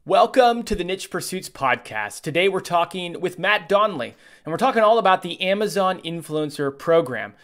Welcome to the Niche Pursuits podcast. Today we're talking with Matt Donley, and we're talking all about the Amazon Influencer Program.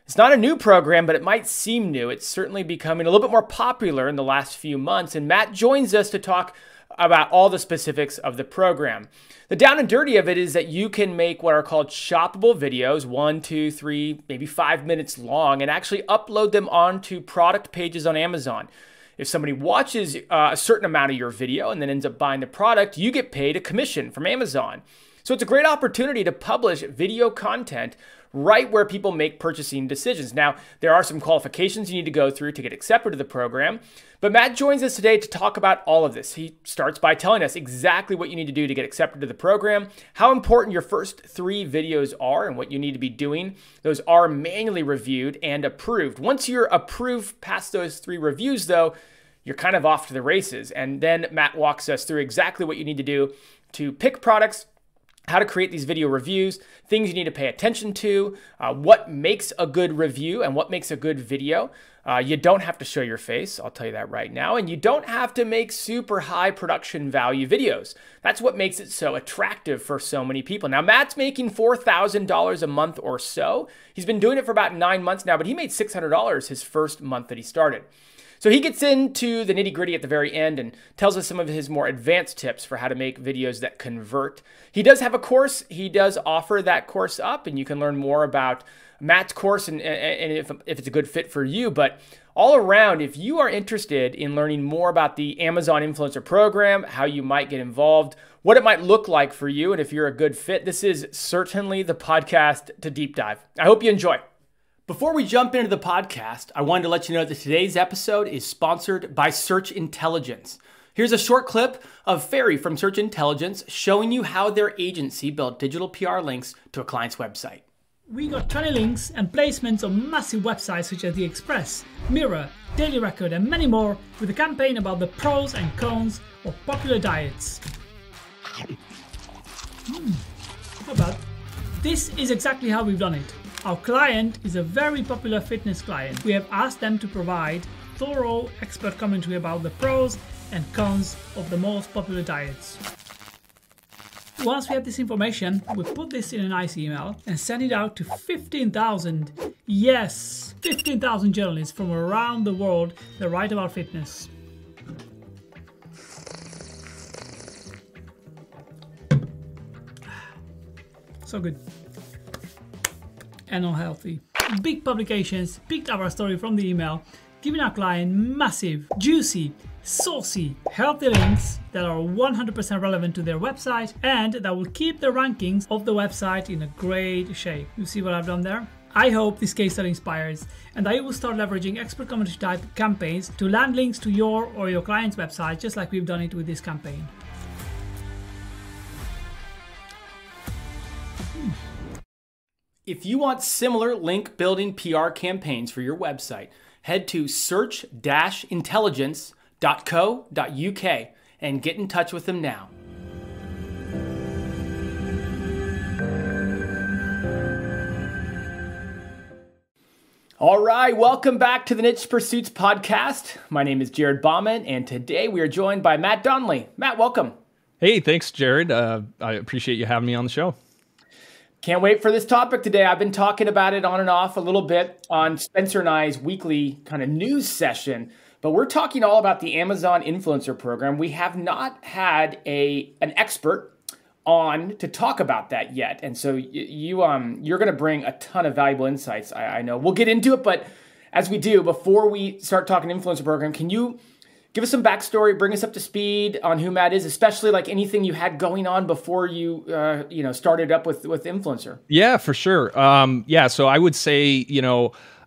It's not a new program, but it might seem new. It's certainly becoming a little bit more popular in the last few months, and Matt joins us to talk about all the specifics of the program. The down and dirty of it is that you can make what are called shoppable videos, 1, 2, 3, maybe 5 minutes long, and actually upload them onto product pages on Amazon. If somebody watches a certain amount of your video and then ends up buying the product, you get paid a commission from Amazon. So it's a great opportunity to publish video content right where people make purchasing decisions. Now, there are some qualifications you need to go through to get accepted to the program, but Matt joins us today to talk about all of this. He starts by telling us exactly what you need to do to get accepted to the program, how important your first 3 videos are and what you need to be doing. Those are manually reviewed and approved. Once you're approved past those 3 reviews, though, you're kind of off to the races. And then Matt walks us through exactly what you need to do to pick products, how to create these video reviews, things you need to pay attention to, what makes a good review and what makes a good video. You don't have to show your face, I'll tell you that right now, and you don't have to make super high production value videos. That's what makes it so attractive for so many people. Now, Matt's making $4,000 a month or so. He's been doing it for about 9 months now, but he made $600 his first month that he started. So he gets into the nitty-gritty at the very end and tells us some of his more advanced tips for how to make videos that convert. He does have a course. He does offer that course up, and you can learn more about Matt's course and if it's a good fit for you. But all around, if you are interested in learning more about the Amazon Influencer Program, how you might get involved, what it might look like for you, and if you're a good fit, this is certainly the podcast to deep dive. I hope you enjoy. Before we jump into the podcast, I wanted to let you know that today's episode is sponsored by Search Intelligence. Here's a short clip of Ferry from Search Intelligence showing you how their agency built digital PR links to a client's website. We got 20 links and placements on massive websites such as The Express, Mirror, Daily Record, and many more with a campaign about the pros and cons of popular diets. How about? This is exactly how we've done it. Our client is a very popular fitness client. We have asked them to provide thorough expert commentary about the pros and cons of the most popular diets. Once we have this information, we put this in a nice email and send it out to 15,000, yes, 15,000 journalists from around the world that write about fitness. So good. And unhealthy. Big publications picked up our story from the email, giving our client massive, juicy, saucy, healthy links that are 100% relevant to their website and that will keep the rankings of the website in a great shape. You see what I've done there? I hope this case study inspires and that you will start leveraging expert commentary type campaigns to land links to your or your client's website, just like we've done it with this campaign. If you want similar link building PR campaigns for your website, head to search-intelligence.co.uk and get in touch with them now. All right, welcome back to the Niche Pursuits podcast. My name is Jared Bauman, and today we are joined by Matt Donley. Matt, welcome. Hey, thanks, Jared. I appreciate you having me on the show. Can't wait for this topic today. I've been talking about it on and off a little bit on Spencer and I's weekly kind of news session, but we're talking all about the Amazon Influencer Program. We have not had an expert on to talk about that yet, and so you're going to bring a ton of valuable insights. I know we'll get into it, but as we do, before we start talking Influencer Program, can you give us some backstory, bring us up to speed on who Matt is, especially like anything you had going on before you started up with Influencer? Yeah, for sure. So I would say,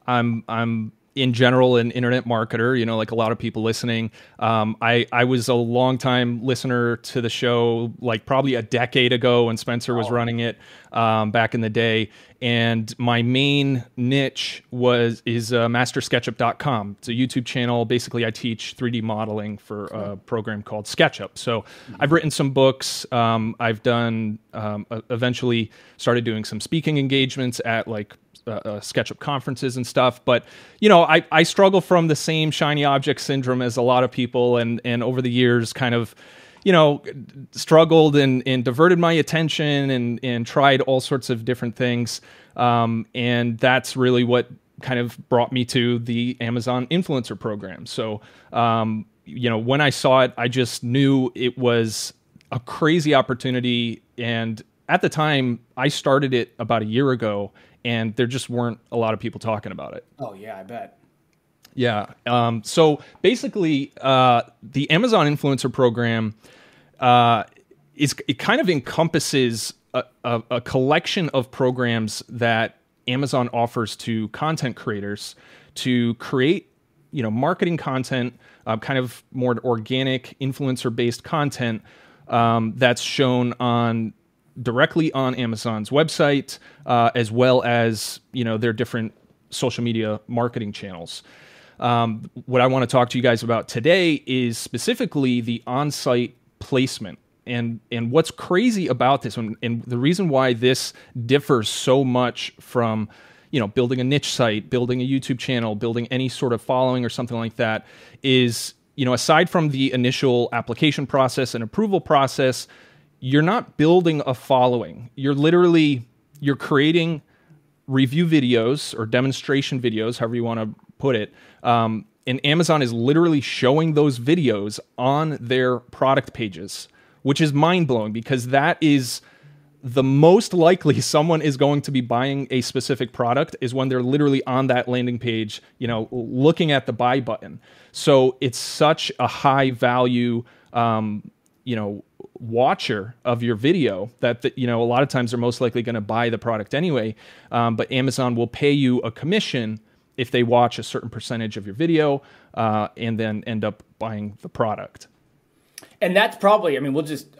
I'm in general an internet marketer, like a lot of people listening. I was a longtime listener to the show, like probably a decade ago when Spencer was running it back in the day. And my main niche is mastersketchup.com. It's a YouTube channel. Basically, I teach 3D modeling for a program called SketchUp. So I've written some books. I've done, eventually started doing some speaking engagements at like SketchUp conferences and stuff. But, I struggle from the same shiny object syndrome as a lot of people. And over the years kind of, struggled and diverted my attention and tried all sorts of different things. And that's really what kind of brought me to the Amazon influencer program. So, when I saw it, I just knew it was a crazy opportunity. And at the time, I started it about a year ago, and there just weren't a lot of people talking about it. Oh, yeah, I bet. Yeah. So basically, the Amazon influencer program it kind of encompasses a collection of programs that Amazon offers to content creators to create, marketing content, kind of more organic influencer-based content that's shown directly on Amazon's website, as well as, their different social media marketing channels. What I want to talk to you guys about today is specifically the on-site placement. And what's crazy about this, and the reason why this differs so much from, building a niche site, building a YouTube channel, building any sort of following or something like that, is, aside from the initial application process and approval process, you're not building a following. You're creating review videos or demonstration videos, however you want to put it. And Amazon is literally showing those videos on their product pages, which is mind-blowing because that is the most likely someone is going to be buying a specific product is when they're literally on that landing page, looking at the buy button. So it's such a high value, watcher of your video that a lot of times they're most likely going to buy the product anyway. But Amazon will pay you a commission if they watch a certain percentage of your video and then end up buying the product. And that's probably,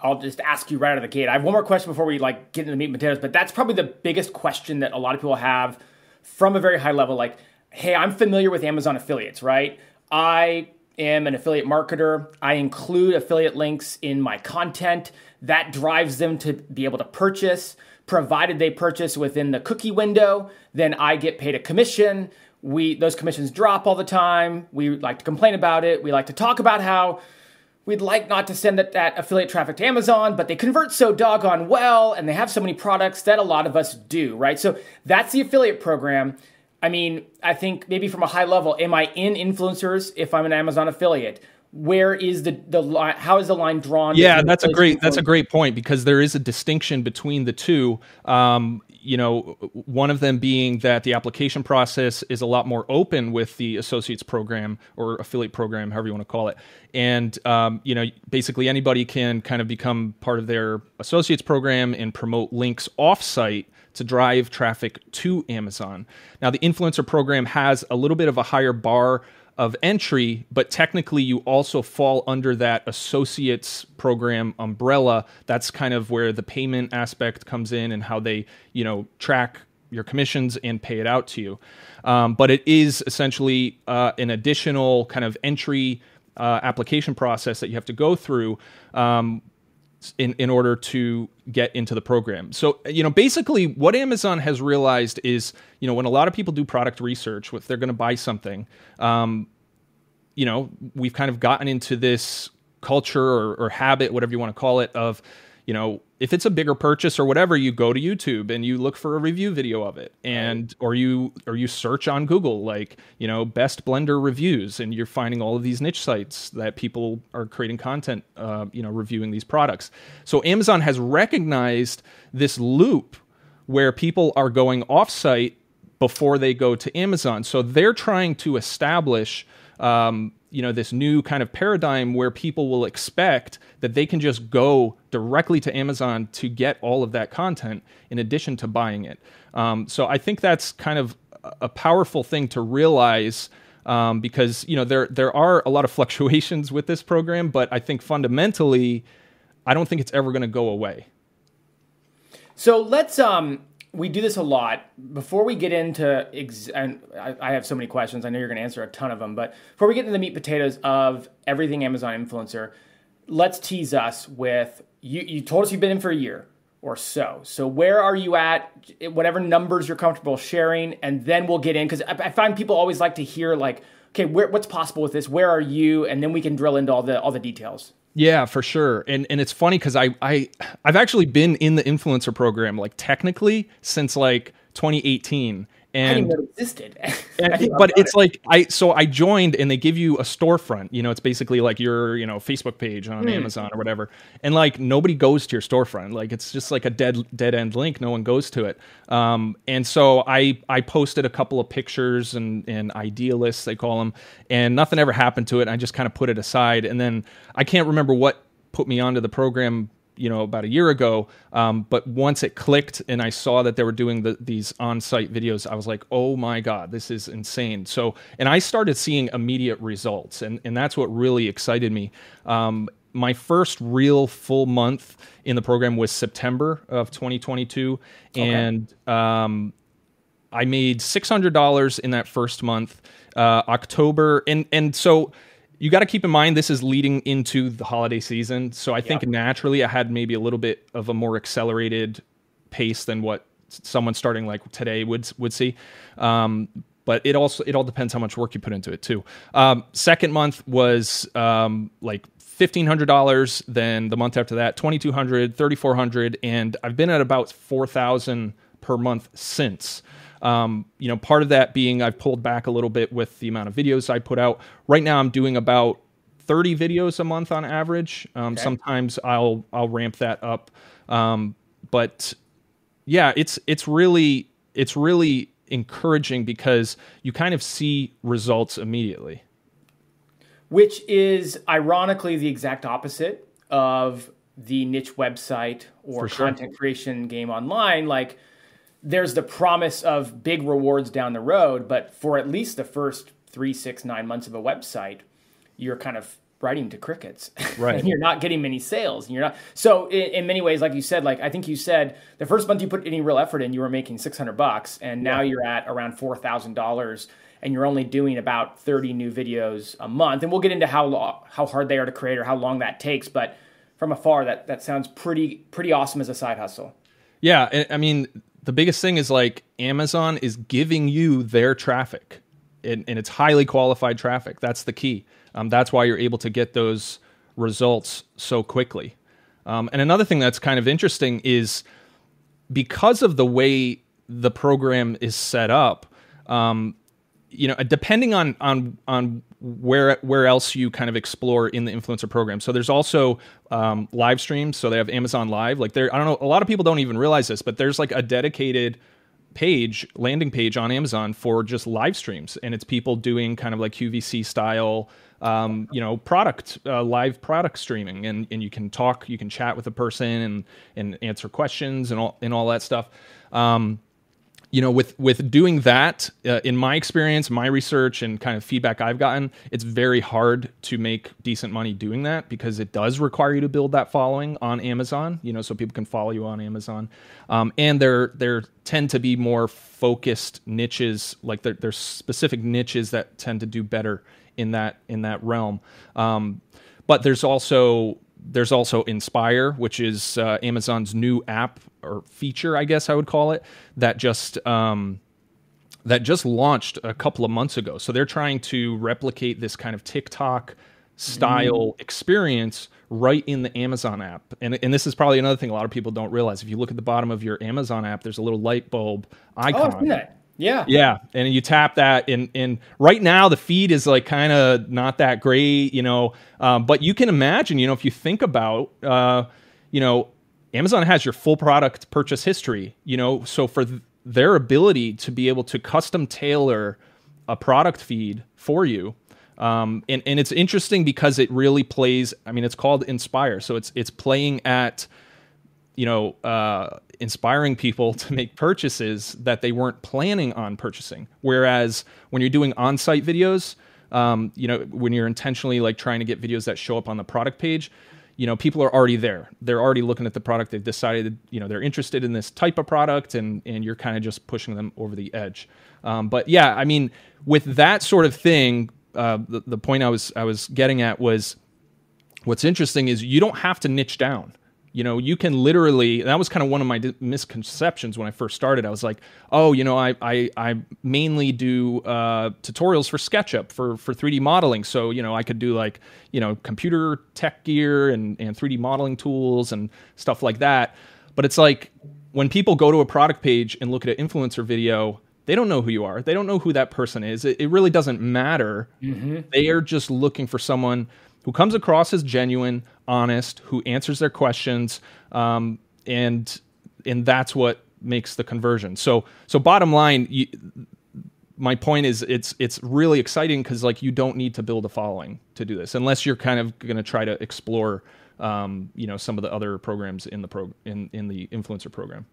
I'll just ask you right out of the gate. I have one more question before we get into the meat and potatoes, but that's probably the biggest question that a lot of people have from a very high level. Like, hey, I'm familiar with Amazon affiliates, right? I am an affiliate marketer. I include affiliate links in my content. That drives them to be able to purchase. Provided they purchase within the cookie window, then I get paid a commission. Those commissions drop all the time. We like to complain about it. We like to talk about how we'd like not to send that affiliate traffic to Amazon, but they convert so doggone well, and they have so many products that a lot of us do, right? So that's the affiliate program. I think maybe from a high level, am I in influencers if I'm an Amazon affiliate? Where is the line? How is the line drawn? Yeah, that's a great point because there is a distinction between the two. One of them being that the application process is a lot more open with the associates program or affiliate program, however you want to call it. And, basically anybody can kind of become part of their associates program and promote links offsite to drive traffic to Amazon. Now, the influencer program has a little bit of a higher bar of entry, but technically you also fall under that associates program umbrella. That's kind of where the payment aspect comes in and how they, track your commissions and pay it out to you. But it is essentially an additional kind of entry application process that you have to go through in order to get into the program. So, basically what Amazon has realized is, when a lot of people do product research, if they're going to buy something, we've kind of gotten into this culture or habit, whatever you want to call it, of, if it's a bigger purchase or whatever, you go to YouTube and you look for a review video of it, or you search on Google, best blender reviews, and you're finding all of these niche sites that people are creating content, reviewing these products. So Amazon has recognized this loop where people are going off-site before they go to Amazon. So they're trying to establish this new kind of paradigm where people will expect that they can just go directly to Amazon to get all of that content in addition to buying it. So I think that's kind of a powerful thing to realize because, there are a lot of fluctuations with this program, but I think fundamentally, I don't think it's ever going to go away. So let's, we do this a lot. Before we get into, and I have so many questions. I know you're going to answer a ton of them. But before we get into the meat potatoes of everything Amazon influencer, let's tease us with, you told us you've been in for a year or so. So where are you at, whatever numbers you're comfortable sharing, and then we'll get in. Because I find people always like to hear okay, what's possible with this? Where are you? And then we can drill into all the details. Yeah, for sure. And it's funny because I've actually been in the influencer program like technically since like 2018. I didn't And even know it existed. but it's like I joined and they give you a storefront. It's basically like your Facebook page on Amazon or whatever. And like nobody goes to your storefront. Like it's just like a dead end link. No one goes to it. And so I posted a couple of pictures and idea lists, they call them, and nothing ever happened to it. I just kind of put it aside. And then I can't remember what put me onto the program about a year ago. But once it clicked and I saw that they were doing these on-site videos, I was like, oh my God, this is insane. So, and I started seeing immediate results, and that's what really excited me. My first real full month in the program was September of 2022. Okay. And I made $600 in that first month, October. And so you got to keep in mind, this is leading into the holiday season. So I think naturally I had maybe a little bit of a more accelerated pace than what someone starting like today would see. But it all depends how much work you put into it too. Second month was like $1,500. Then the month after that, $2,200, $3,400. And I've been at about $4,000 per month since. Part of that being I've pulled back a little bit with the amount of videos I put out. Right now I'm doing about 30 videos a month on average. Sometimes I'll ramp that up. But yeah, it's really encouraging because you kind of see results immediately. Which is ironically the exact opposite of the niche website or content creation game online. Like, there's the promise of big rewards down the road, but for at least the first 3, 6, 9 months of a website, you're kind of writing to crickets, right? And you're not getting many sales. And you're not. So in many ways, like you said, like I think you said, the first month you put any real effort in, you were making $600, and now you're at around $4,000, and you're only doing about 30 new videos a month. And we'll get into how hard they are to create or how long that takes. But from afar, that sounds pretty awesome as a side hustle. Yeah, I mean, the biggest thing is like Amazon is giving you their traffic, and it's highly qualified traffic. That's the key. That's why you're able to get those results so quickly. And another thing that's kind of interesting is because of the way the program is set up, depending on where else you kind of explore in the influencer program. So there's also live streams. So they have Amazon Live. Like I don't know, a lot of people don't even realize this, but there's like a dedicated landing page on Amazon for just live streams, and it's people doing kind of like QVC style, live product streaming, and you can talk, you can chat with a person and answer questions and all that stuff. With doing that, in my experience, my research and kind of feedback I've gotten, it's very hard to make decent money doing that because it does require you to build that following on Amazon, so people can follow you on Amazon. And there tend to be more focused niches, like there's specific niches that tend to do better in that realm. But there's also Inspire, which is Amazon's new app or feature, I guess I would call it, that just launched a couple of months ago. So they're trying to replicate this kind of TikTok style experience right in the Amazon app. And this is probably another thing a lot of people don't realize. If you look at the bottom of your Amazon app, there's a little light bulb icon. Oh, I've seen that. Yeah. Yeah. And you tap that, and right now the feed is like kind of not that great, but you can imagine, if you think about, Amazon has your full product purchase history, so for their ability to be able to custom tailor a product feed for you. And it's interesting because it really plays, it's called Inspire. So it's playing at, inspiring people to make purchases that they weren't planning on purchasing. Whereas when you're doing on-site videos, when you're intentionally like trying to get videos that show up on the product page, people are already there. They're already looking at the product. They've decided, they're interested in this type of product, and you're kind of just pushing them over the edge. But yeah, with that sort of thing, the point I was getting at was, what's interesting is you don't have to niche down. You can literally, that was kind of one of my misconceptions when I first started. I was like, oh, I mainly do tutorials for SketchUp for 3D modeling. So, I could do like, computer tech gear and 3D modeling tools and stuff like that. But it's like when people go to a product page and look at an influencer video, they don't know who you are. They don't know who that person is. It really doesn't matter. They are just looking for someone who comes across as genuine, honest, who answers their questions, and that's what makes the conversion. So bottom line, my point is it's really exciting because like you don't need to build a following to do this unless you're kind of going to try to explore some of the other programs in the influencer program.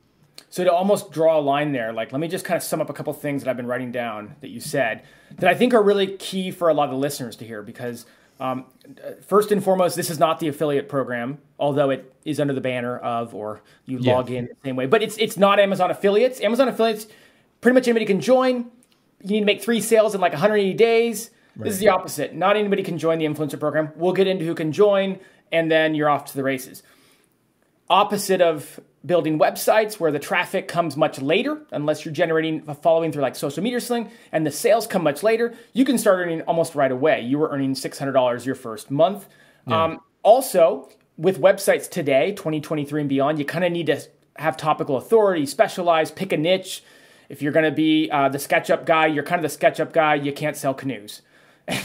So to almost draw a line there, like let me just kind of sum up a couple things that I've been writing down that you said that I think are really key for a lot of the listeners to hear because first and foremost, this is not the affiliate program, although it is under the banner of, or you log in the same way. But it's not Amazon affiliates. Amazon affiliates, pretty much anybody can join. You need to make 3 sales in like 180 days. Right. This is the opposite. Not anybody can join the influencer program. We'll get into who can join, and then you're off to the races. Opposite of building websites where the traffic comes much later, unless you're generating a following through like social media sling, and the sales come much later, you can start earning almost right away. You were earning $600 your first month. Yeah. Also, with websites today, 2023 and beyond, you kind of need to have topical authority, specialize, pick a niche. If you're going to be the SketchUp guy, you're kind of the SketchUp guy. You can't sell canoes.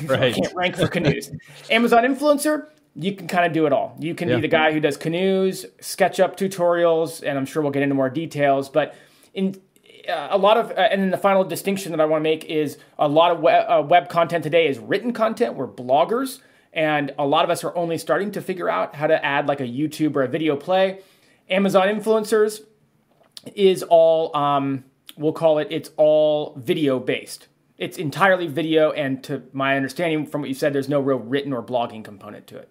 Right. You can't rank for canoes. Amazon influencer, you can kind of do it all. You can be the guy who does canoes, SketchUp tutorials, and I'm sure we'll get into more details. But in a lot of, and then the final distinction that I want to make is a lot of web content today is written content. We're bloggers, and a lot of us are only starting to figure out how to add like a YouTube or a video play. Amazon influencers is all, we'll call it, it's all video based. It's entirely video, and to my understanding from what you said, there's no real written or blogging component to it.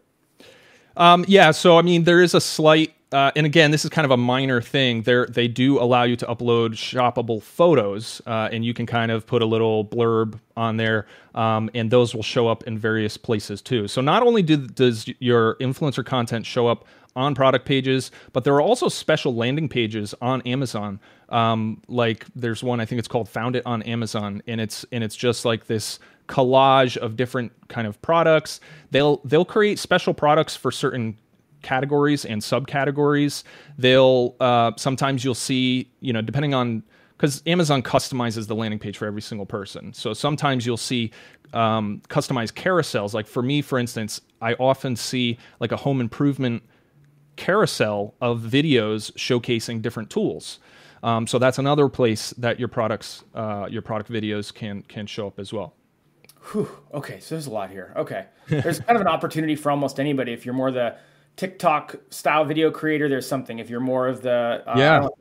So I mean, there is a slight, and again, this is kind of a minor thing. They do allow you to upload shoppable photos, and you can kind of put a little blurb on there, and those will show up in various places too. So not only does your influencer content show up on product pages, but there are also special landing pages on Amazon. Like there's one, I think it's called Found It on Amazon, and it's just like this collage of different kind of products. They'll create special products for certain categories and subcategories. They'll sometimes you'll see, depending on, because Amazon customizes the landing page for every single person. So sometimes you'll see customized carousels. Like for me, for instance, I often see like a home improvement carousel of videos showcasing different tools. So that's another place that your product videos can show up as well. Whew. Okay, so there's a lot here. Okay, there's kind of an opportunity for almost anybody. If you're more the TikTok style video creator, there's something. If you're more of the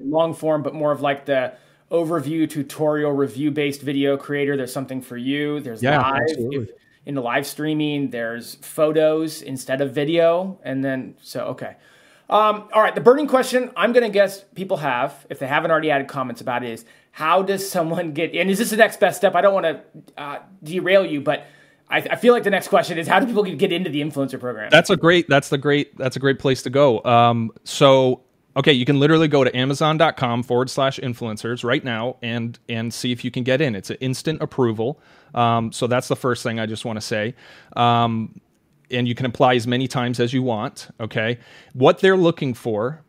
long form, but more of like the overview, tutorial, review based video creator, there's something for you. There's live. In the live streaming, there's photos instead of video, and then okay. All right, the burning question I'm going to guess people have, if they haven't already added comments about it, is how does someone get in? Is this the next best step? I don't want to derail you, but I feel like the next question is how do people get into the influencer program? That's a great place to go. Okay, you can literally go to amazon.com/influencers right now and see if you can get in. It's an instant approval. So that's the first thing I just want to say. And you can apply as many times as you want, okay? What they're looking for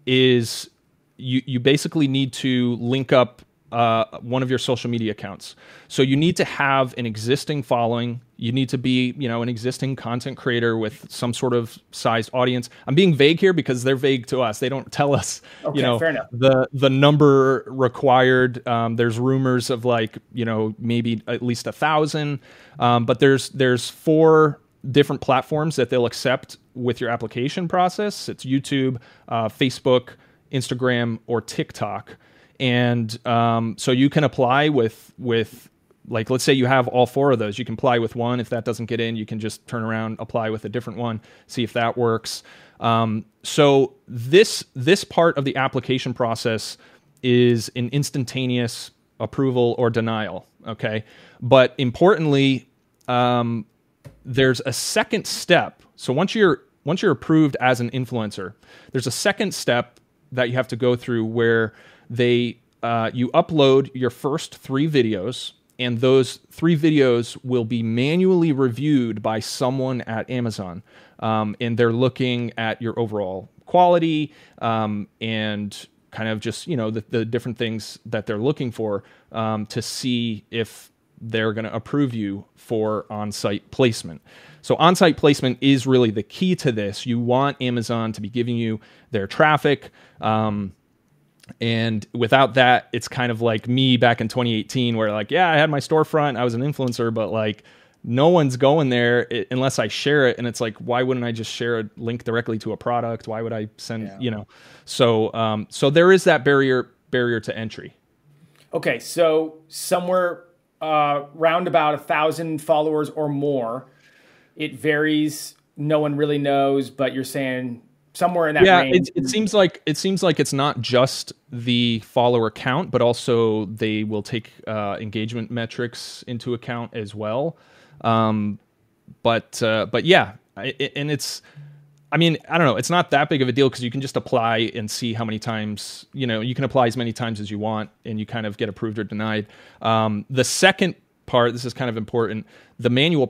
is you basically need to link up one of your social media accounts. So you need to have an existing following. You need to be, an existing content creator with some sort of sized audience. I'm being vague here because they're vague to us. They don't tell us, fair enough. the number required. There's rumors of like, maybe at least 1,000. But there's 4 different platforms that they'll accept with your application process. It's YouTube, Facebook, Instagram, or TikTok. And so you can apply with like, let's say you have all 4 of those. You can apply with one. If that doesn't get in, you can just turn around, apply with a different one, see if that works. So this part of the application process is an instantaneous approval or denial, okay? But importantly, there's a second step. So once you're you're approved as an influencer, there's a second step that you have to go through where you upload your first 3 videos, and those 3 videos will be manually reviewed by someone at Amazon. And they're looking at your overall quality and kind of just, the different things that they're looking for to see if they're going to approve you for on-site placement. So on-site placement is really the key to this. You want Amazon to be giving you their traffic. And without that, it's kind of like me back in 2018 where like, yeah, I had my storefront, I was an influencer, but like no one's going there unless I share it. And it's like, why wouldn't I just share a link directly to a product? Why would I send, So there is that barrier to entry. Okay. So somewhere round about 1,000 followers or more, it varies. No one really knows, but you're saying somewhere in that range. It seems like it's not just the follower count, but also they will take engagement metrics into account as well. But yeah, and it's, I mean, I don't know, it's not that big of a deal because you can just apply and see how many times, you can apply as many times as you want and you kind of get approved or denied. The second part, this is kind of important, the manual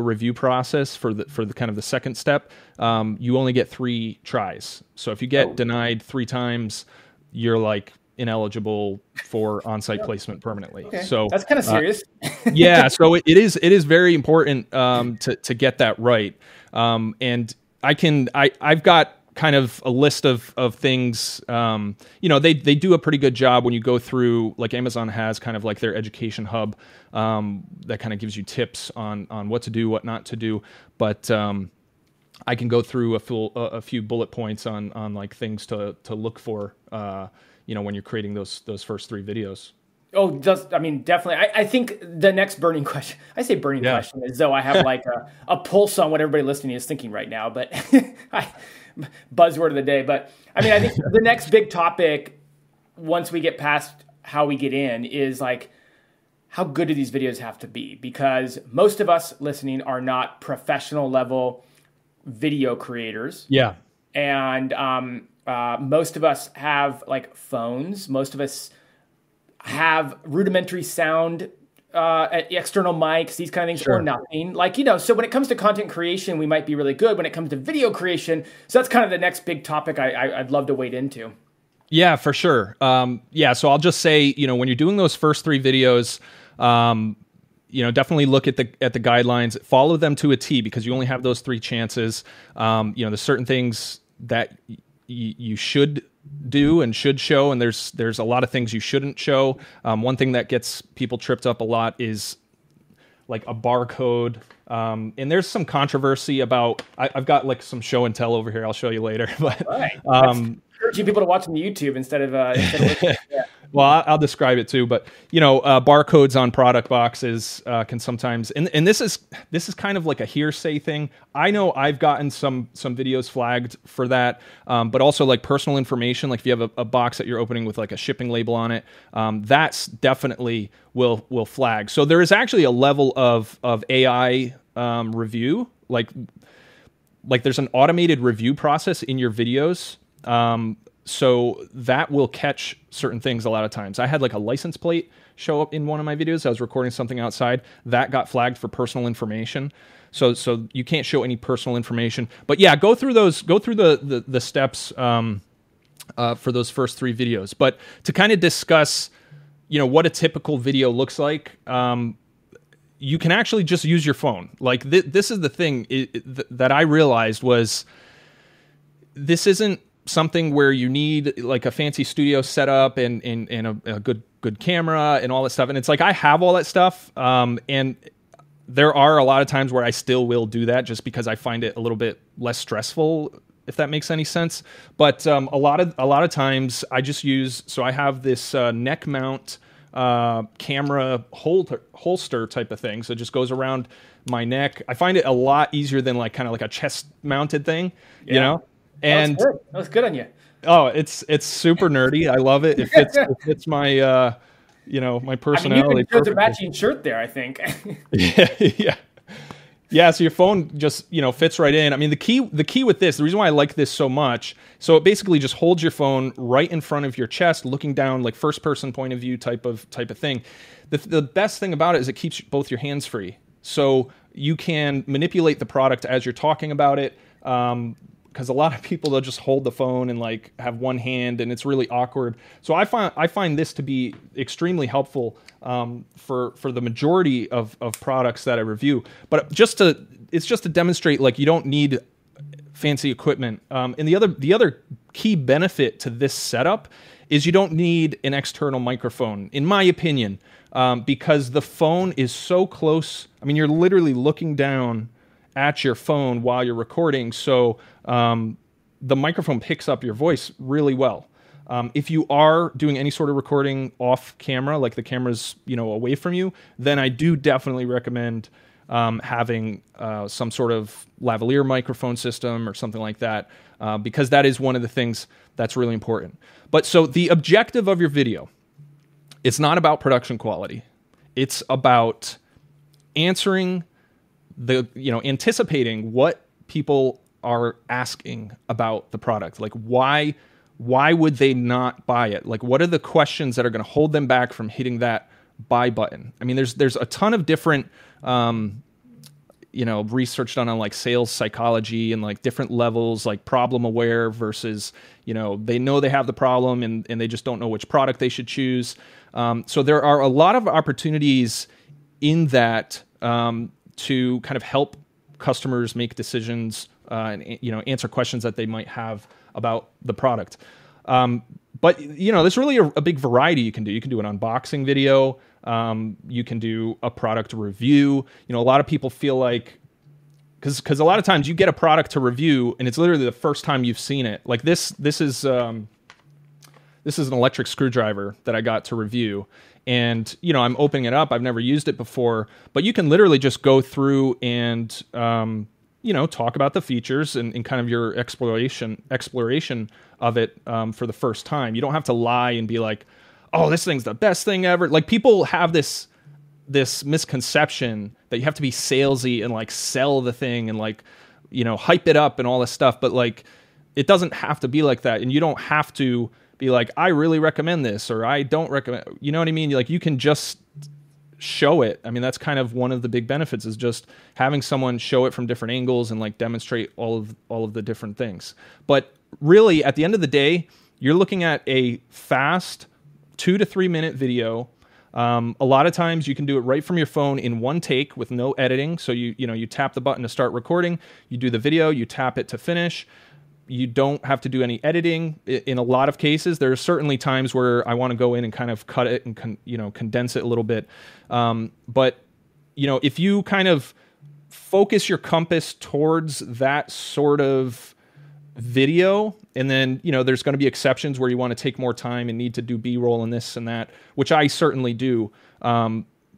review process for the kind of the second step, you only get 3 tries. So if you get denied 3 times, you're like ineligible for on-site placement permanently. Okay. So that's kind of serious. Yeah. So it is very important to get that right. And I've got kind of a list of things, they do a pretty good job when you go through, like Amazon has kind of like their education hub, that kind of gives you tips on what to do, what not to do. But, I can go through a few bullet points on like things to look for, when you're creating those first 3 videos. Oh, definitely. I think the next burning question, I say burning question as though I have like a pulse on what everybody listening is thinking right now, but buzzword of the day. But I mean, I think the next big topic, once we get past how we get in, is like, how good do these videos have to be? Because most of us listening are not professional level video creators. Yeah. And most of us have like phones. Most of us have rudimentary sound, external mics, these kind of things, or nothing. Like, so when it comes to content creation, we might be really good. When it comes to video creation, so that's kind of the next big topic I'd love to wade into. Yeah, for sure. So I'll just say, when you're doing those first 3 videos, definitely look at the guidelines, follow them to a T, because you only have those 3 chances. There's certain things that you should do and should show, and there's a lot of things you shouldn't show. One thing that gets people tripped up a lot is like a barcode. And there's some controversy about, I've got like some show and tell over here. I'll show you later, but, encouraging people to watch on the YouTube instead of listening. Yeah. Well, I'll describe it too, but barcodes on product boxes can sometimes, and this is kind of like a hearsay thing. I know I've gotten some videos flagged for that, but also like personal information. Like if you have a box that you're opening with like a shipping label on it, that's definitely will flag. So there is actually a level of AI review, like there's an automated review process in your videos. So that will catch certain things a lot of times. I had like a license plate show up in one of my videos. I was recording something outside that got flagged for personal information. So you can't show any personal information. But yeah, go through the steps for those first 3 videos. But to kind of discuss, what a typical video looks like, you can actually just use your phone. Like this is the thing that I realized was, this isn't something where you need like a fancy studio setup and a good camera and all that stuff. And it's like, I have all that stuff. And there are a lot of times where I still will do that just because I find it a little bit less stressful, if that makes any sense. But a lot of times I just use, so I have this neck mount camera holster type of thing. So it just goes around my neck. I find it a lot easier than like kind of like a chest mounted thing, And that was good on you. Oh, it's super nerdy. I love it. It fits my my personality. There's a matching shirt there, I think. Yeah. Yeah, so your phone just, fits right in. I mean, the key with this, the reason why I like this so much, so it basically just holds your phone right in front of your chest, looking down, like first person point of view type of thing. The best thing about it is it keeps both your hands free. So you can manipulate the product as you're talking about it. Because a lot of people, they'll just hold the phone and like have one hand, and it's really awkward. So I find this to be extremely helpful for the majority of products that I review. But it's just to demonstrate, like, you don't need fancy equipment. And the other key benefit to this setup is you don't need an external microphone, in my opinion, because the phone is so close. I mean, you're literally looking down at your phone while you're recording, so the microphone picks up your voice really well. If you are doing any sort of recording off camera, like the camera's away from you, then I do definitely recommend having some sort of lavalier microphone system or something like that, because that is one of the things that's really important. But so the objective of your video, it's not about production quality. It's about answering anticipating what people are asking about the product. Like, why would they not buy it? Like, what are the questions that are going to hold them back from hitting that buy button? I mean, there's a ton of different, research done on like sales psychology and like different levels, like problem aware versus, they know they have the problem and they just don't know which product they should choose. So there are a lot of opportunities in that, to kind of help customers make decisions and answer questions that they might have about the product. But there's really a big variety you can do. You can do an unboxing video. You can do a product review. A lot of people feel like, because a lot of times you get a product to review and it's literally the first time you've seen it. Like this is an electric screwdriver that I got to review. And, I'm opening it up. I've never used it before, but you can literally just go through and, talk about the features and kind of your exploration of it for the first time. You don't have to lie and be like, oh, this thing's the best thing ever. Like, people have this misconception that you have to be salesy and like sell the thing and like, hype it up and all this stuff. But like, it doesn't have to be like that. And you don't have to be like, I really recommend this, or I don't recommend, you know what I mean? Like, you can just show it. I mean, that's kind of one of the big benefits, is just having someone show it from different angles and like demonstrate all of the different things. But really, at the end of the day, you're looking at a fast 2 to 3 minute video. A lot of times you can do it right from your phone in one take with no editing. So you tap the button to start recording, you do the video, you tap it to finish. You don't have to do any editing. In a lot of cases, there are certainly times where I want to go in and kind of cut it and condense it a little bit. But if you kind of focus your compass towards that sort of video, and then there's going to be exceptions where you want to take more time and need to do B-roll and this and that, which I certainly do.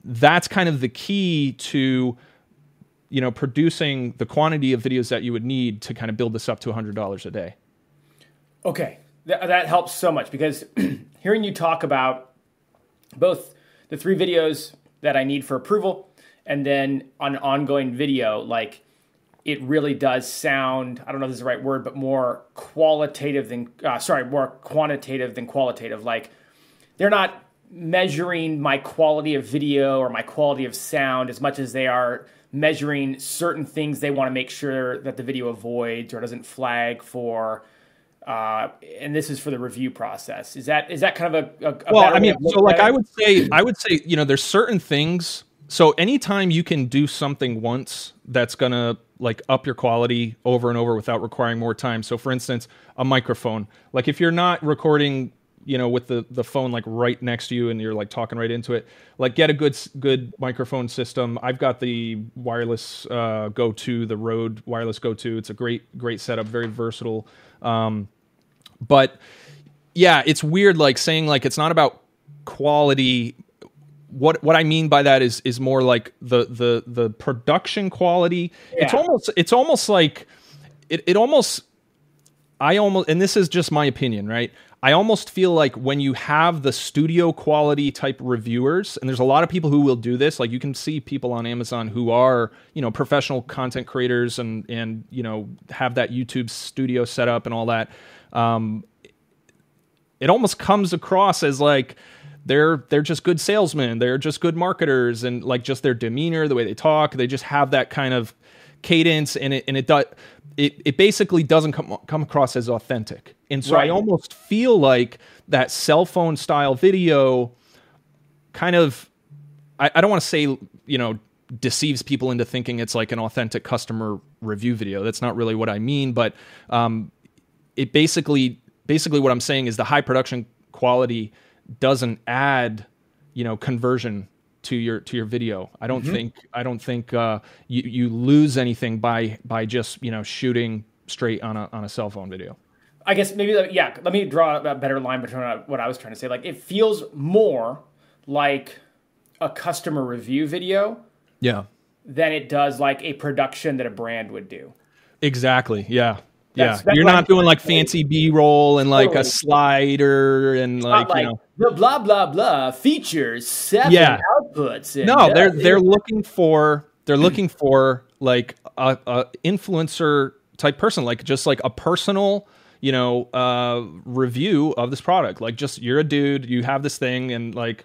That's kind of the key to producing the quantity of videos that you would need to kind of build this up to $100 a day. Okay, that helps so much, because hearing you talk about both the 3 videos that I need for approval and then an ongoing video, like, it really does sound, I don't know if this is the right word, but more quantitative than qualitative. Like, they're not measuring my quality of video or my quality of sound as much as they are measuring certain things they want to make sure that the video avoids or doesn't flag for, and this is for the review process. Is that kind of a well, better I mean, so like I would say, there's certain things. So anytime you can do something once that's gonna like up your quality over and over without requiring more time. So for instance, a microphone. Like, if you're not recording with the phone like right next to you and you're like talking right into it, like, get a good microphone system. I've got the wireless Go-To, the Rode wireless Go-To. It's a great setup, very versatile. But yeah, it's weird, like saying like it's not about quality. What I mean by that is more like the production quality. Yeah. It's almost like it almost, and this is just my opinion, right? I almost feel like when you have the studio quality type reviewers, and there's a lot of people who will do this, like you can see people on Amazon who are, professional content creators and have that YouTube studio set up and all that. It almost comes across as like they're just good salesmen, they're just good marketers, and like just their demeanor, the way they talk, they just have that kind of cadence, and it basically doesn't come across as authentic. And so I almost feel like that cell phone style video kind of, I don't want to say, deceives people into thinking it's like an authentic customer review video. That's not really what I mean, but it basically what I'm saying is the high production quality doesn't add, conversion to your video. I don't think you lose anything by just shooting straight on a cell phone video. I guess maybe let me draw a better line between what I was trying to say. Like, it feels more like a customer review video than it does like a production that a brand would do. Exactly. Yeah. That's you're not doing like fancy B-roll and like a slider and like the blah blah blah features 7 outputs. No, they're looking for like a influencer type person, like just like a personal review of this product. Like, just you're a dude, you have this thing, and like,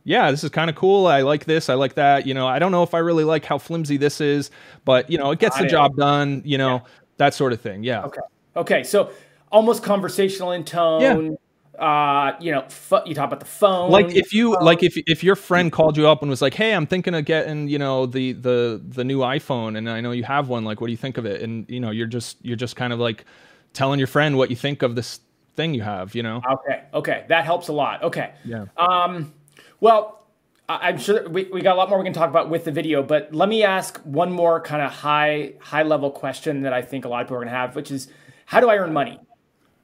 yeah, this is kind of cool. I like this, I like that. I don't know if I really like how flimsy this is, but it gets the job done. That sort of thing. Yeah. Okay. So almost conversational in tone. Yeah. You talk about the phone. Like if your friend called you up and was like, "Hey, I'm thinking of getting the new iPhone, and I know you have one. Like, what do you think of it?" And you're just kind of like telling your friend what you think of this thing you have. Okay. That helps a lot. Okay. Yeah. Well, I'm sure we got a lot more we can talk about with the video, but let me ask one more kind of high level question that I think a lot of people are going to have, which is, how do I earn money?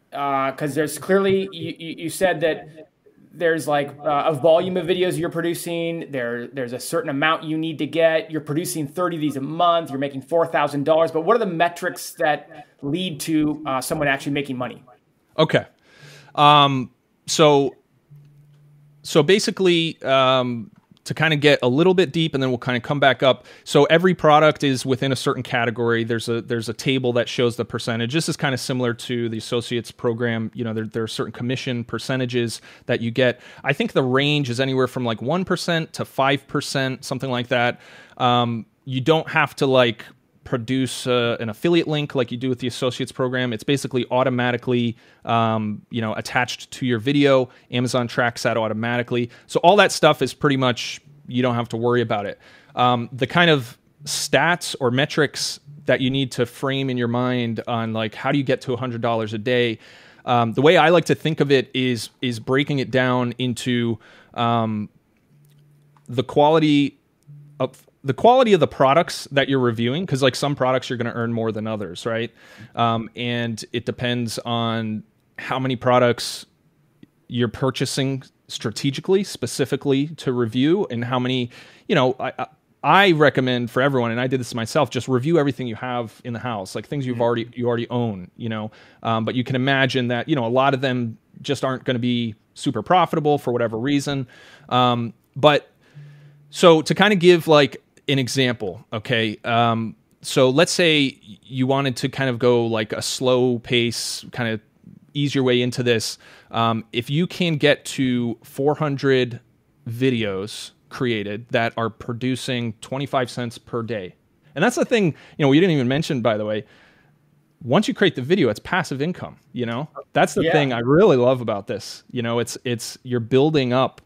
Because there's clearly, you said that there's like a volume of videos you're producing. There's a certain amount you need to get. You're producing 30 of these a month. You're making $4,000. But what are the metrics that lead to someone actually making money? Okay. So basically, to kind of get a little bit deep, and then we'll kind of come back up. So every product is within a certain category. There's a table that shows the percentage. This is kind of similar to the associates program. There are certain commission percentages that you get. I think the range is anywhere from like 1% to 5%, something like that. You don't have to like produce an affiliate link like you do with the associates program. It's basically automatically attached to your video. Amazon tracks that automatically. So all that stuff is pretty much, you don't have to worry about it. The kind of stats or metrics that you need to frame in your mind on like, how do you get to $100 a day? The way I like to think of it is breaking it down into the quality of the products that you're reviewing, because like some products you're going to earn more than others, right? And it depends on how many products you're purchasing strategically, specifically to review, and how many, I recommend for everyone, and I did this myself, just review everything you have in the house, like things you already own, but you can imagine that, a lot of them just aren't going to be super profitable for whatever reason. But so to kind of give like an example, okay. So let's say you wanted to kind of go like a slow pace, kind of ease your way into this. If you can get to 400 videos created that are producing 25 cents per day. And that's the thing, we didn't even mention, by the way, once you create the video, it's passive income, that's the thing I really love about this. It's you're building up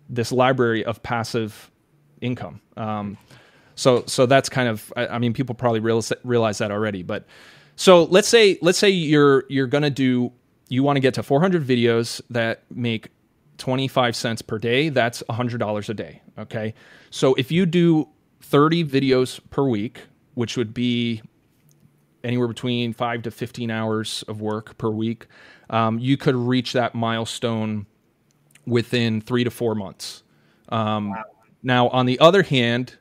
this library of passive income. So that's kind of, I mean, people probably realize that already, but so let's say you're going to you want to get to 400 videos that make 25 cents per day. That's $100 a day. Okay. So if you do 30 videos per week, which would be anywhere between 5 to 15 hours of work per week, you could reach that milestone within 3 to 4 months. Wow. Now, on the other hand,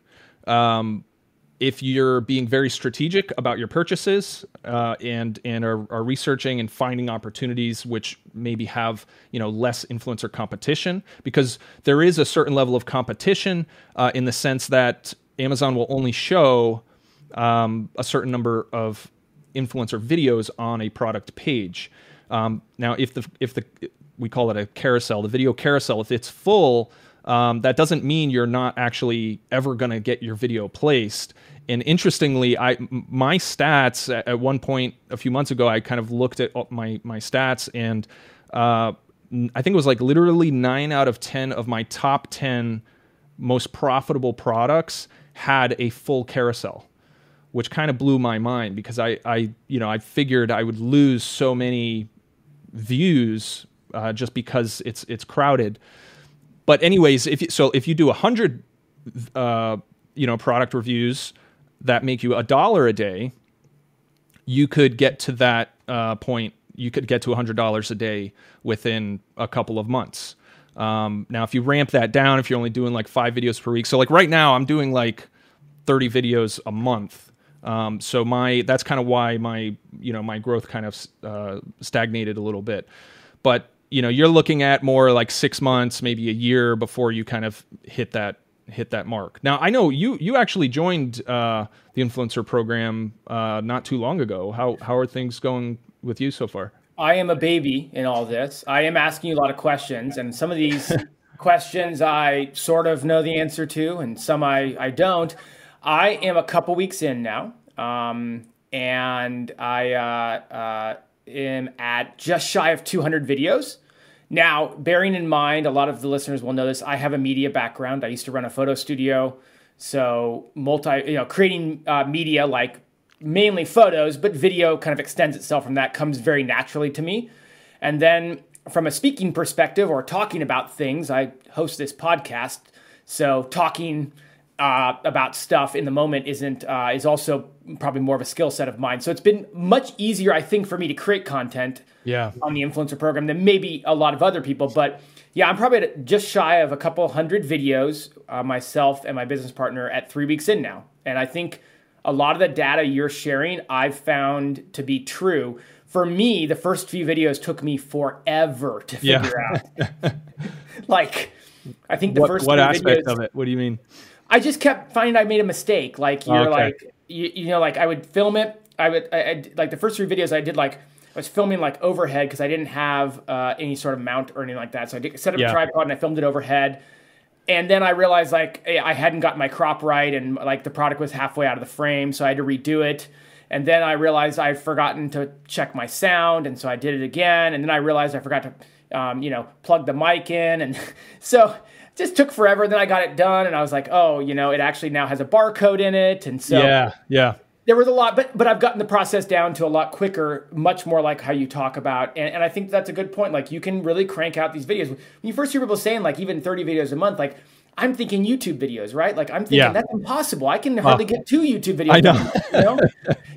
If you're being very strategic about your purchases and are researching and finding opportunities which maybe have less influencer competition, because there is a certain level of competition in the sense that Amazon will only show a certain number of influencer videos on a product page. Now, if we call it a carousel, the video carousel, if it's full, that doesn't mean you're not actually ever going to get your video placed. And interestingly, my stats at one point a few months ago, I kind of looked at my stats, and I think it was like literally 9 out of 10 of my top 10 most profitable products had a full carousel, which kind of blew my mind, because I figured I would lose so many views just because it's crowded. But anyways, if you do 100 product reviews that make you $1 a day, you could get to that point. You could get to $100 a day within a couple of months. Now, if you ramp that down, if you're only doing like 5 videos per week, so like right now I'm doing like 30 videos a month. So that's kind of why my growth kind of stagnated a little bit. But you're looking at more like 6 months, maybe a year before you kind of hit that mark. Now, I know you actually joined the influencer program not too long ago. How are things going with you so far? I am a baby in all this. I am asking you a lot of questions, and some of these questions I sort of know the answer to, and some I don't. I am a couple weeks in now, and I am at just shy of 200 videos. Now, bearing in mind, a lot of the listeners will know this, I have a media background. I used to run a photo studio, so creating media, like mainly photos, but video kind of extends itself from that, comes very naturally to me. And then from a speaking perspective or talking about things, I host this podcast, so talking about stuff in the moment is also probably more of a skill set of mine. So it's been much easier, I think, for me to create content on the influencer program than maybe a lot of other people. But yeah, I'm probably at just shy of a couple hundred videos, myself and my business partner, at 3 weeks in now. And I think a lot of the data you're sharing, I've found to be true. For me, the first few videos took me forever to figure out. Like, I think the first what few aspect videos, of it? What do you mean? I just kept finding I made a mistake. Like like I would film it. I like the first 3 videos I did, like I was filming like overhead because I didn't have any sort of mount or anything like that. So I set up a tripod and I filmed it overhead. And then I realized like I hadn't got my crop right, and like the product was halfway out of the frame, so I had to redo it. And then I realized I'd forgotten to check my sound, and so I did it again. And then I realized I forgot to plug the mic in, and so just took forever. Then I got it done, and I was like, oh, it actually now has a barcode in it. And so there was a lot, but I've gotten the process down to a lot quicker, much more like how you talk about. And I think that's a good point. Like, you can really crank out these videos. When you first hear people saying like even 30 videos a month, like I'm thinking YouTube videos, right? Like I'm thinking that's impossible. I can hardly get 2 YouTube videos. I know.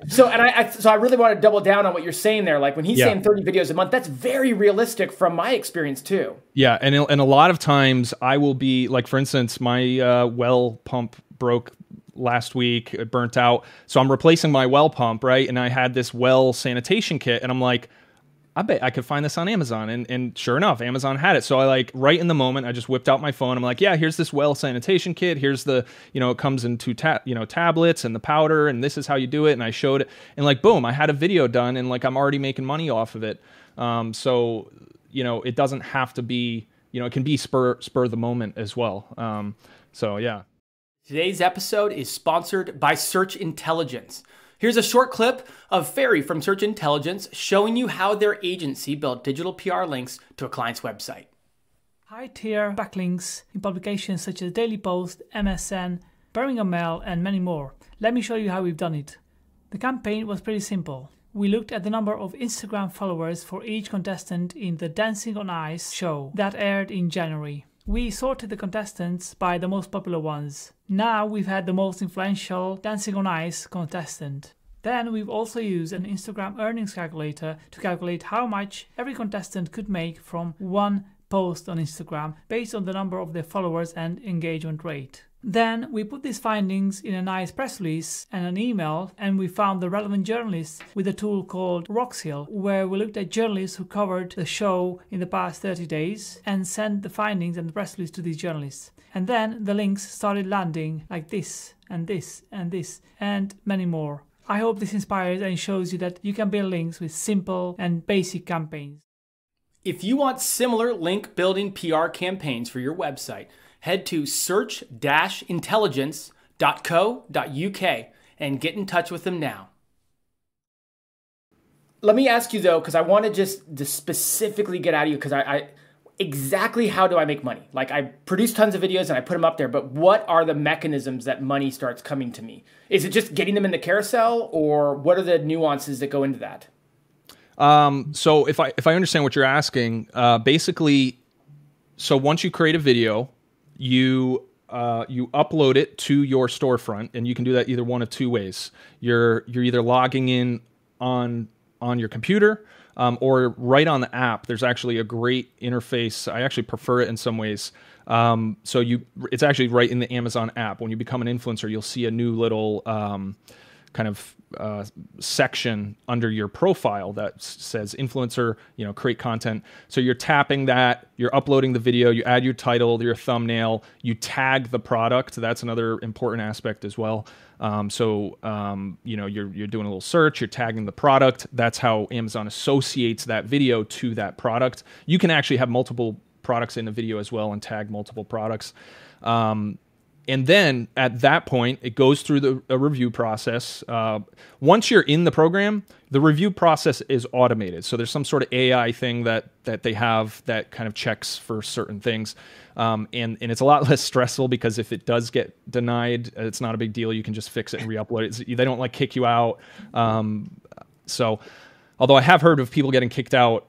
So I really want to double down on what you're saying there. Like when he's saying 30 videos a month, that's very realistic from my experience too. Yeah, and a lot of times I will be like, for instance, my well pump broke last week, it burnt out. So I'm replacing my well pump, right? And I had this well sanitation kit, and I'm like, I bet I could find this on Amazon. And sure enough, Amazon had it. So I like right in the moment, I just whipped out my phone. I'm like, yeah, here's this well sanitation kit. Here's the, it comes in 2 tablets and the powder, and this is how you do it. And I showed it, and like, boom, I had a video done, and like, I'm already making money off of it. So, it doesn't have to be, it can be spur the moment as well. So yeah. Today's episode is sponsored by Search Intelligence. Here's a short clip of Ferry from Search Intelligence showing you how their agency built digital PR links to a client's website. High-tier backlinks in publications such as Daily Post, MSN, Birmingham Mail, and many more. Let me show you how we've done it. The campaign was pretty simple. We looked at the number of Instagram followers for each contestant in the Dancing on Ice show that aired in January. We sorted the contestants by the most popular ones. Now we've had the most influential Dancing on Ice contestant. Then we've also used an Instagram earnings calculator to calculate how much every contestant could make from one post on Instagram based on the number of their followers and engagement rate. Then we put these findings in a nice press release and an email, and we found the relevant journalists with a tool called Roxhill, where we looked at journalists who covered the show in the past 30 days and sent the findings and the press release to these journalists. And then the links started landing like this and this and this and many more. I hope this inspires and shows you that you can build links with simple and basic campaigns. If you want similar link building PR campaigns for your website, head to search-intelligence.co.uk and get in touch with them now. Let me ask you though, because I want to just specifically get out of you, because I exactly how do I make money? Like, I produce tons of videos and I put them up there, but what are the mechanisms that money starts coming to me? Is it just getting them in the carousel, or what are the nuances that go into that? So if I understand what you're asking, basically, so once you create a video, you upload it to your storefront, and you can do that either one of two ways. You're either logging in on your computer, or right on the app. There's actually a great interface. I actually prefer it in some ways. It's actually right in the Amazon app. When you become an influencer, you'll see a new little kind of section under your profile that says influencer, create content. So you're tapping that, you're uploading the video, you add your title, your thumbnail, you tag the product. That's another important aspect as well. You're doing a little search, you're tagging the product. That's how Amazon associates that video to that product. You can actually have multiple products in the video as well and tag multiple products. And then at that point, it goes through a review process. Once you're in the program, the review process is automated. So there's some sort of AI thing that they have that kind of checks for certain things. And it's a lot less stressful, because if it does get denied, it's not a big deal. You can just fix it and re-upload it. They don't kick you out. So although I have heard of people getting kicked out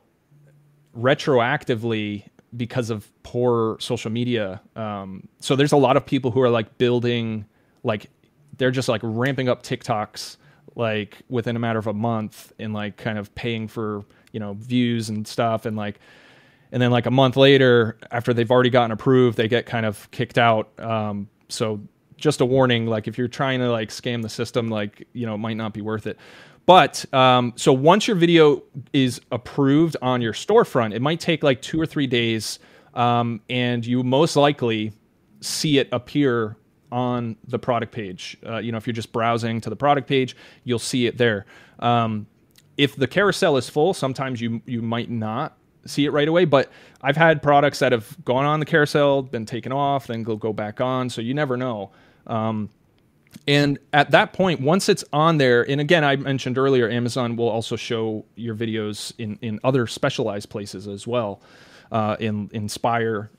retroactively because of poor social media. So there's a lot of people who are building, they're just ramping up TikToks within a matter of a month, and kind of paying for, views and stuff. And then a month later, after they've already gotten approved, they get kind of kicked out. So just a warning, if you're trying to scam the system, it might not be worth it. But so once your video is approved on your storefront, it might take 2 or 3 days, and you most likely see it appear on the product page. If you're just browsing to the product page, you'll see it there. If the carousel is full, sometimes you might not see it right away. But I've had products that have gone on the carousel, been taken off, then go back on. So you never know. And at that point, once it's on there, and again, I mentioned earlier, Amazon will also show your videos in other specialized places as well, in Inspire.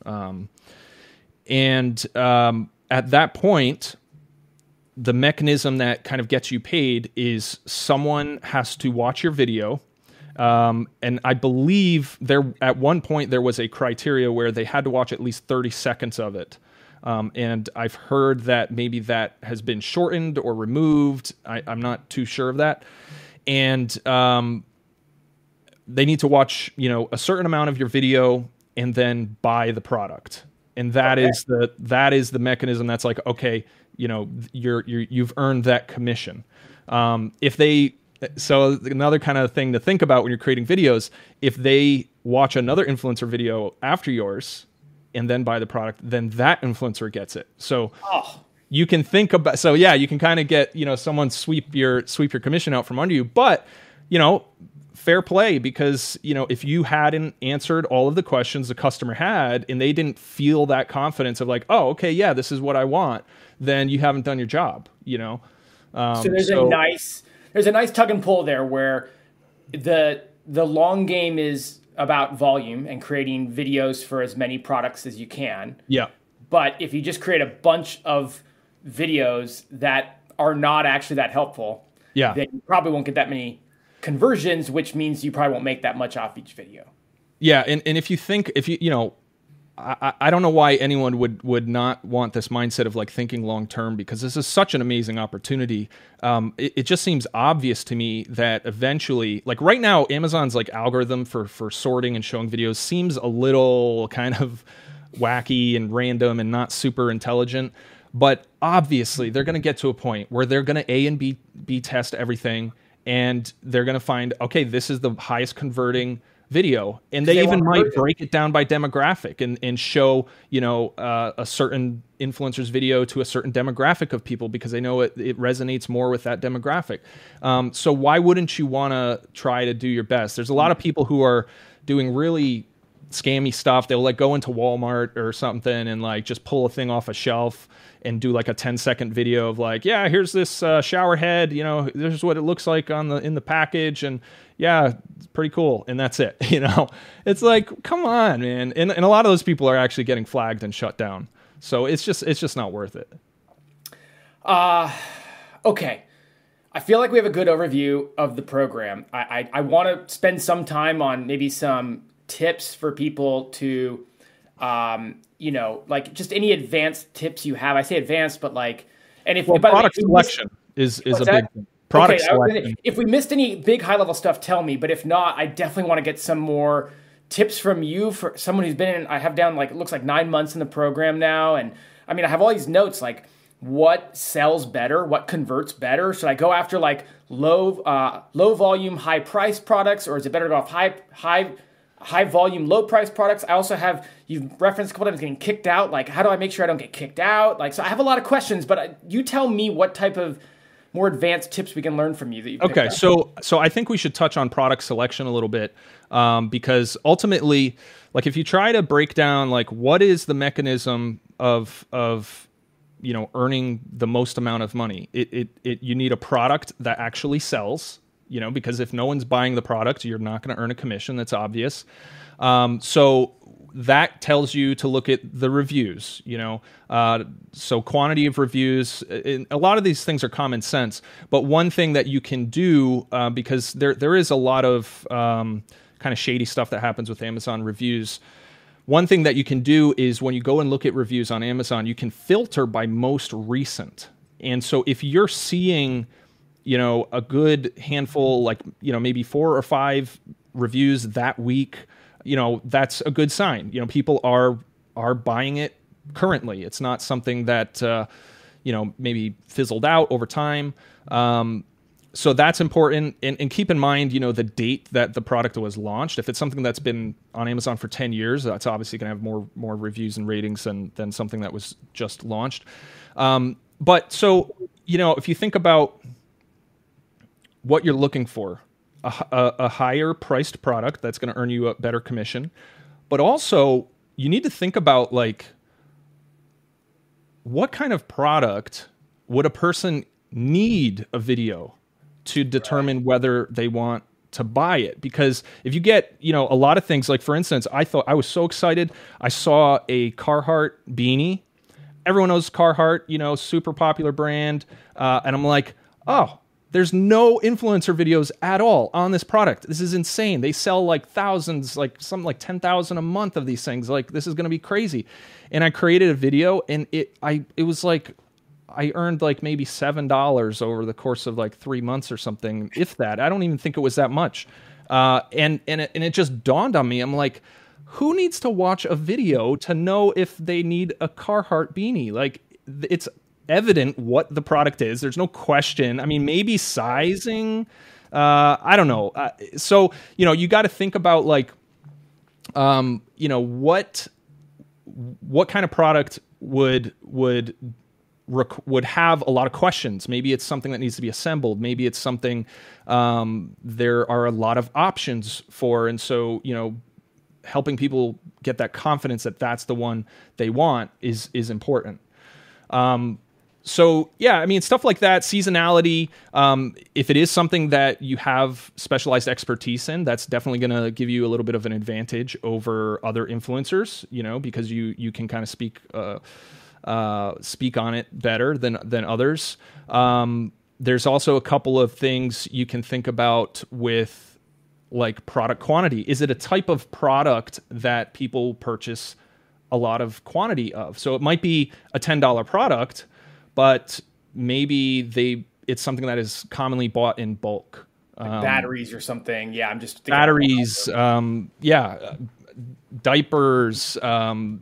At that point, the mechanism that kind of gets you paid is someone has to watch your video. And I believe at one point there was a criteria where they had to watch at least 30 seconds of it. And I've heard that maybe that has been shortened or removed. I'm not too sure of that. And they need to watch, a certain amount of your video and then buy the product. And that is the mechanism that's okay, you've earned that commission. So another kind of thing to think about when you're creating videos, if they watch another influencer video after yours and then buy the product, then that influencer gets it. So you can think about, you can kind of get, someone sweep your commission out from under you, but, fair play, because, if you hadn't answered all of the questions the customer had and they didn't feel that confidence of this is what I want, then you haven't done your job, So there's a nice tug and pull there where the long game is about volume and creating videos for as many products as you can. Yeah. But if you just create a bunch of videos that are not actually that helpful, then you probably won't get that many conversions, which means you probably won't make that much off each video. Yeah. And if you I don't know why anyone would not want this mindset of thinking long term, because this is such an amazing opportunity. It just seems obvious to me that eventually, right now, Amazon's algorithm for sorting and showing videos seems a little kind of wacky and random and not super intelligent. But obviously, they're going to get to a point where they're going to A and B test everything, and they're going to find, okay, this is the highest converting video, and they even might break it down by demographic and show, you know, a certain influencer's video to a certain demographic of people because they know it resonates more with that demographic. So why wouldn't you want to try to do your best? There's a lot of people who are doing really scammy stuff. They'll like go into Walmart or something and like just pull a thing off a shelf and do like a 10-second video of like, yeah, here's this shower head, you know, this is what it looks like in the package, and yeah, it's pretty cool, and that's it. You know, it's like, come on, man. And a lot of those people are actually getting flagged and shut down. So it's just not worth it. Okay. I feel like we have a good overview of the program. I want to spend some time on maybe some tips for people to, you know, like just any advanced tips you have. I say advanced, but like, and if product selection is a big thing. Product selection. If we missed any big high level stuff, tell me. But if not, I definitely want to get some more tips from you for someone who's been in, I have down like, it looks like 9 months in the program now. And I mean, I have all these notes, like what sells better, what converts better. Should I go after like low volume, high price products, or is it better to go off high volume, low price products? I also have, you've referenced a couple times getting kicked out. Like, how do I make sure I don't get kicked out? Like, so I have a lot of questions, but you tell me what type of more advanced tips we can learn from you that you picked Okay, up. so I think we should touch on product selection a little bit, because ultimately, like if you try to break down like what is the mechanism of you know, earning the most amount of money, you need a product that actually sells, you know, because if no one's buying the product, you're not going to earn a commission. That's obvious. So that tells you to look at the reviews, you know, so quantity of reviews. A lot of these things are common sense, but one thing that you can do, because there is a lot of kind of shady stuff that happens with Amazon reviews. One thing that you can do is when you go and look at reviews on Amazon, you can filter by most recent. And so if you're seeing, you know, a good handful, like, you know, maybe 4 or 5 reviews that week, you know, that's a good sign. You know, people are buying it currently. It's not something that, you know, maybe fizzled out over time. So that's important. And keep in mind, you know, the date that the product was launched. If it's something that's been on Amazon for 10 years, that's obviously going to have more reviews and ratings than something that was just launched. But so, you know, if you think about what you're looking for, a higher priced product that's going to earn you a better commission, but also you need to think about like, what kind of product would a person need a video to determine whether they want to buy it? Because if you get, you know, a lot of things, like for instance, I was so excited. I saw a Carhartt beanie. Everyone knows Carhartt, you know, super popular brand. And I'm like, oh, there's no influencer videos at all on this product. This is insane. They sell like thousands, like something like 10,000 a month of these things. Like, this is going to be crazy. And I created a video, and it was like, I earned like maybe $7 over the course of like 3 months or something, if that. I don't even think it was that much. And it just dawned on me. I'm like, who needs to watch a video to know if they need a Carhartt beanie? Like, it's evident what the product is. There's no question. I mean, maybe sizing. I don't know. So, you know, you got to think about like, you know, what kind of product would have a lot of questions. Maybe it's something that needs to be assembled. Maybe it's something there are a lot of options for. And so, you know, helping people get that confidence that that's the one they want is important. So yeah, I mean, stuff like that, seasonality. If it is something that you have specialized expertise in, that's definitely going to give you a little bit of an advantage over other influencers, you know, because you can kind of speak on it better than others. There's also a couple of things you can think about with like product quantity. Is it a type of product that people purchase a lot of quantity of? So it might be a $10 product, but maybe it's something that is commonly bought in bulk. Like batteries or something. Yeah, I'm just thinking batteries. diapers,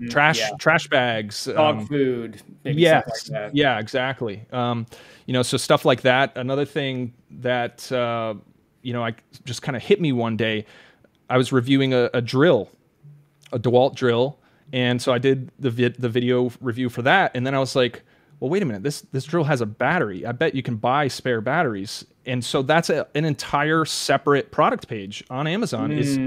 trash bags, dog food, maybe yes, stuff like that. yeah, exactly. So stuff like that. Another thing that I just kind of hit me one day. I was reviewing a drill, a DeWalt drill, and so I did the video review for that, and then I was like, well, wait a minute, this drill has a battery. I bet you can buy spare batteries. And so that's an entire separate product page on Amazon is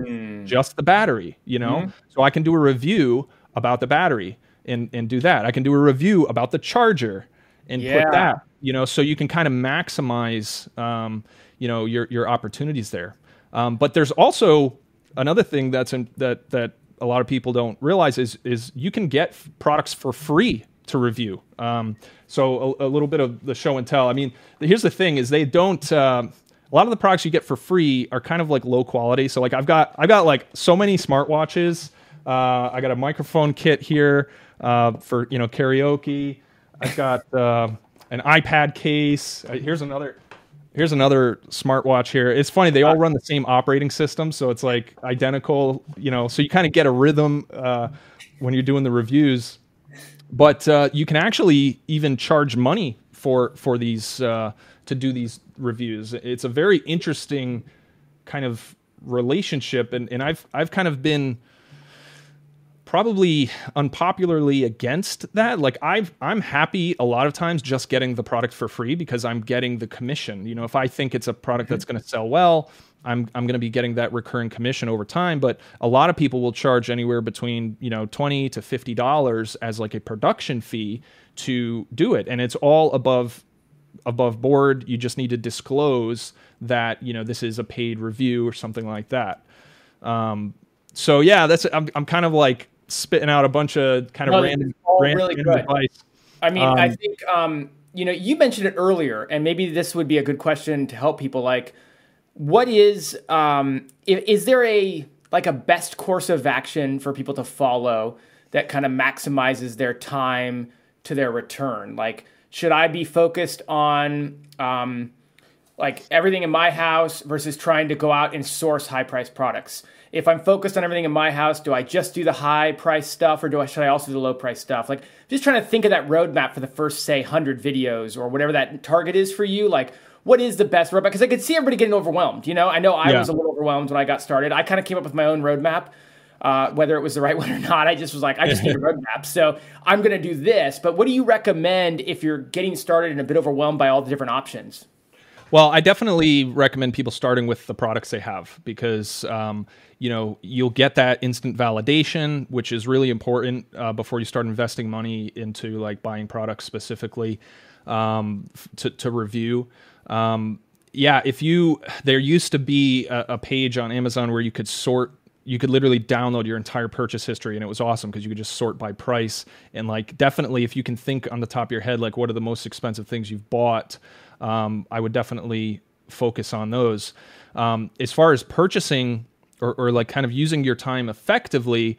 just the battery, So I can do a review about the battery and do that. I can do a review about the charger and put that, so you can kind of maximize, your opportunities there. But there's also another thing that a lot of people don't realize is you can get products for free to review. So a little bit of the show and tell. I mean, here's the thing: is they don't. A lot of the products you get for free are kind of like low quality. So like I've got like so many smartwatches. I got a microphone kit here for karaoke. I've got an iPad case. Here's another smartwatch here. It's funny, they all run the same operating system, so it's like identical. So you kind of get a rhythm when you're doing the reviews. But you can actually even charge money for these to do these reviews. It's a very interesting kind of relationship, and I've kind of been probably unpopularly against that. Like I'm happy a lot of times just getting the product for free because I'm getting the commission. If I think it's a product that's going to sell well, I'm going to be getting that recurring commission over time. But a lot of people will charge anywhere between $20 to $50 as like a production fee to do it, and it's all above board. You just need to disclose that this is a paid review or something like that. So yeah, I'm kind of like spitting out a bunch of kind of random advice. I mean, I think you mentioned it earlier, and maybe this would be a good question to help people. Like, what is there a best course of action for people to follow that kind of maximizes their time to their return? Like, should I be focused on like everything in my house versus trying to go out and source high priced products? If I'm focused on everything in my house, do I just do the high price stuff, or should I also do the low price stuff? Like, just trying to think of that roadmap for the first, say, 100 videos or whatever that target is for you. Like, what is the best roadmap? Because I could see everybody getting overwhelmed. I know I was a little overwhelmed when I got started. I kind of came up with my own roadmap, whether it was the right one or not. I just was like, I just need a roadmap. So I'm going to do this. But what do you recommend if you're getting started and a bit overwhelmed by all the different options? Well, I definitely recommend people starting with the products they have because, you'll get that instant validation, which is really important before you start investing money into like buying products specifically to review. There used to be a page on Amazon where you could literally download your entire purchase history, and it was awesome because you could just sort by price. And like, definitely if you can think on the top of your head, like what are the most expensive things you've bought, I would definitely focus on those. As far as purchasing or like kind of using your time effectively,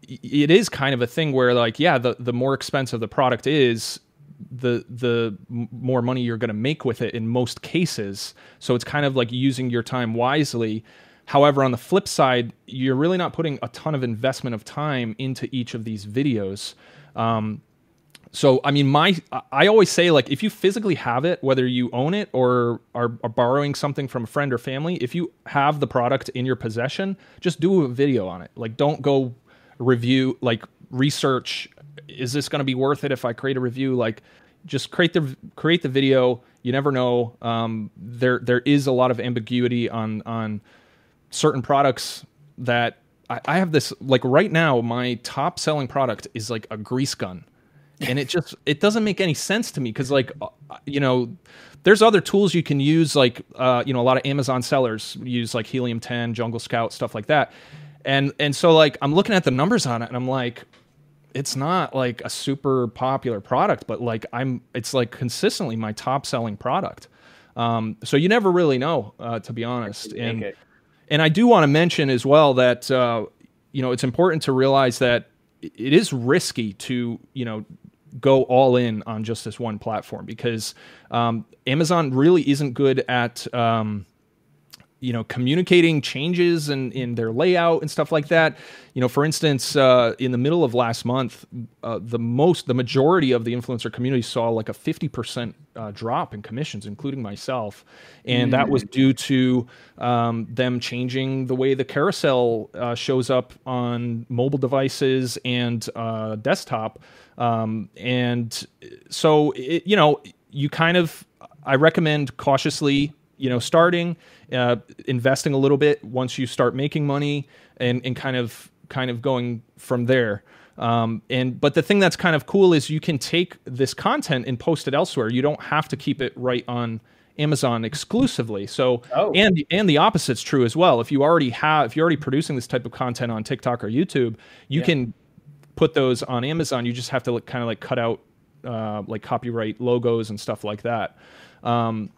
it is kind of a thing where like, the more expensive the product is, the more money you're going to make with it in most cases. So it's kind of like using your time wisely. However, on the flip side, you're really not putting a ton of investment of time into each of these videos. So, I mean, I always say, like, if you physically have it, whether you own it or are borrowing something from a friend or family, if you have the product in your possession, just do a video on it. Like, don't go research, is this going to be worth it if I create a review? Like, just create the video. You never know. There is a lot of ambiguity on certain products that I have this, like right now, my top selling product is like a grease gun. And it doesn't make any sense to me because, like, there's other tools you can use, like, a lot of Amazon sellers use like Helium 10, Jungle Scout, stuff like that. And so, like, I'm looking at the numbers on it and I'm like, it's not like a super popular product, but like it's like consistently my top selling product. So you never really know, to be honest. And I do want to mention as well that, it's important to realize that it is risky to, go all in on just this one platform because Amazon really isn't good at communicating changes in their layout and stuff like that. For instance, in the middle of last month, the majority of the influencer community saw like a 50% drop in commissions, including myself. And that was due to them changing the way the carousel shows up on mobile devices and desktop. And so, I recommend cautiously, starting, investing a little bit once you start making money, and kind of going from there. But the thing that's kind of cool is you can take this content and post it elsewhere. You don't have to keep it right on Amazon exclusively. So, and the opposite's true as well. If you're already producing this type of content on TikTok or YouTube, you can put those on Amazon. You just have to kind of cut out like copyright logos and stuff like that.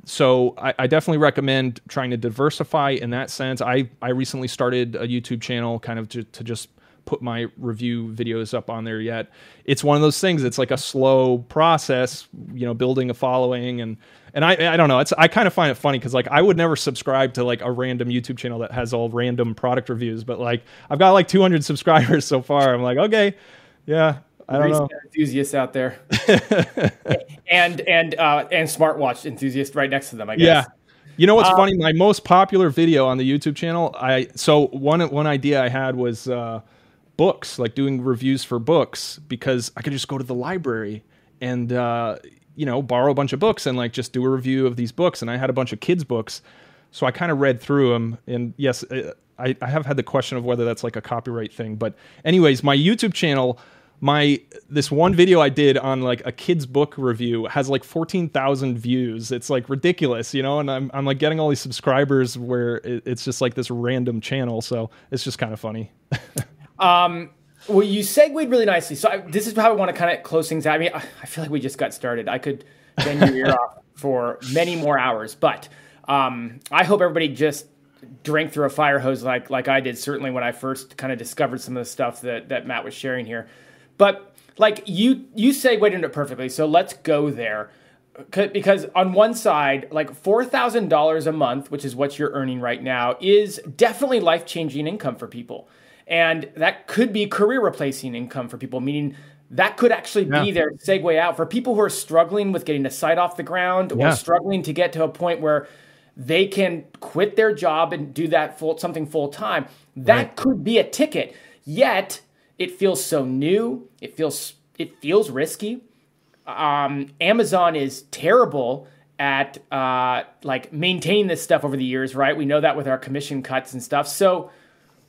So I definitely recommend trying to diversify in that sense. I recently started a YouTube channel kind of to just put my review videos up on there yet. It's one of those things. It's like a slow process, building a following, and I don't know. I kind of find it funny because I would never subscribe to like a random YouTube channel that has all random product reviews, but I've got like 200 subscribers so far. I'm like, okay, yeah. I don't know. Enthusiasts out there, and smartwatch enthusiast right next to them, I guess. Yeah. You know what's funny? My most popular video on the YouTube channel, one idea I had was books, like doing reviews for books, because I could just go to the library and borrow a bunch of books and just do a review of these books. And I had a bunch of kids' books, so I kind of read through them. And yes, I have had the question of whether that's like a copyright thing. But anyways, my YouTube channel. This one video I did on like a kid's book review has like 14,000 views. It's like ridiculous, and I'm like getting all these subscribers where it's just like this random channel. So it's just kind of funny. Well, you segued really nicely. So this is how I want to kind of close things out. I mean, I feel like we just got started. I could bend your ear off for many more hours, but I hope everybody just drank through a fire hose like I did, certainly when I first kind of discovered some of the stuff that Matt was sharing here. But you segued into it perfectly, so let's go there. Because on one side, like $4,000 a month, which is what you're earning right now, is definitely life-changing income for people. And that could be career-replacing income for people, meaning that could actually be their segue out. For people who are struggling with getting a site off the ground or struggling to get to a point where they can quit their job and do that something full-time, that could be a ticket. Yet it feels so new. It feels risky. Amazon is terrible at maintaining this stuff over the years, right? We know that with our commission cuts and stuff. So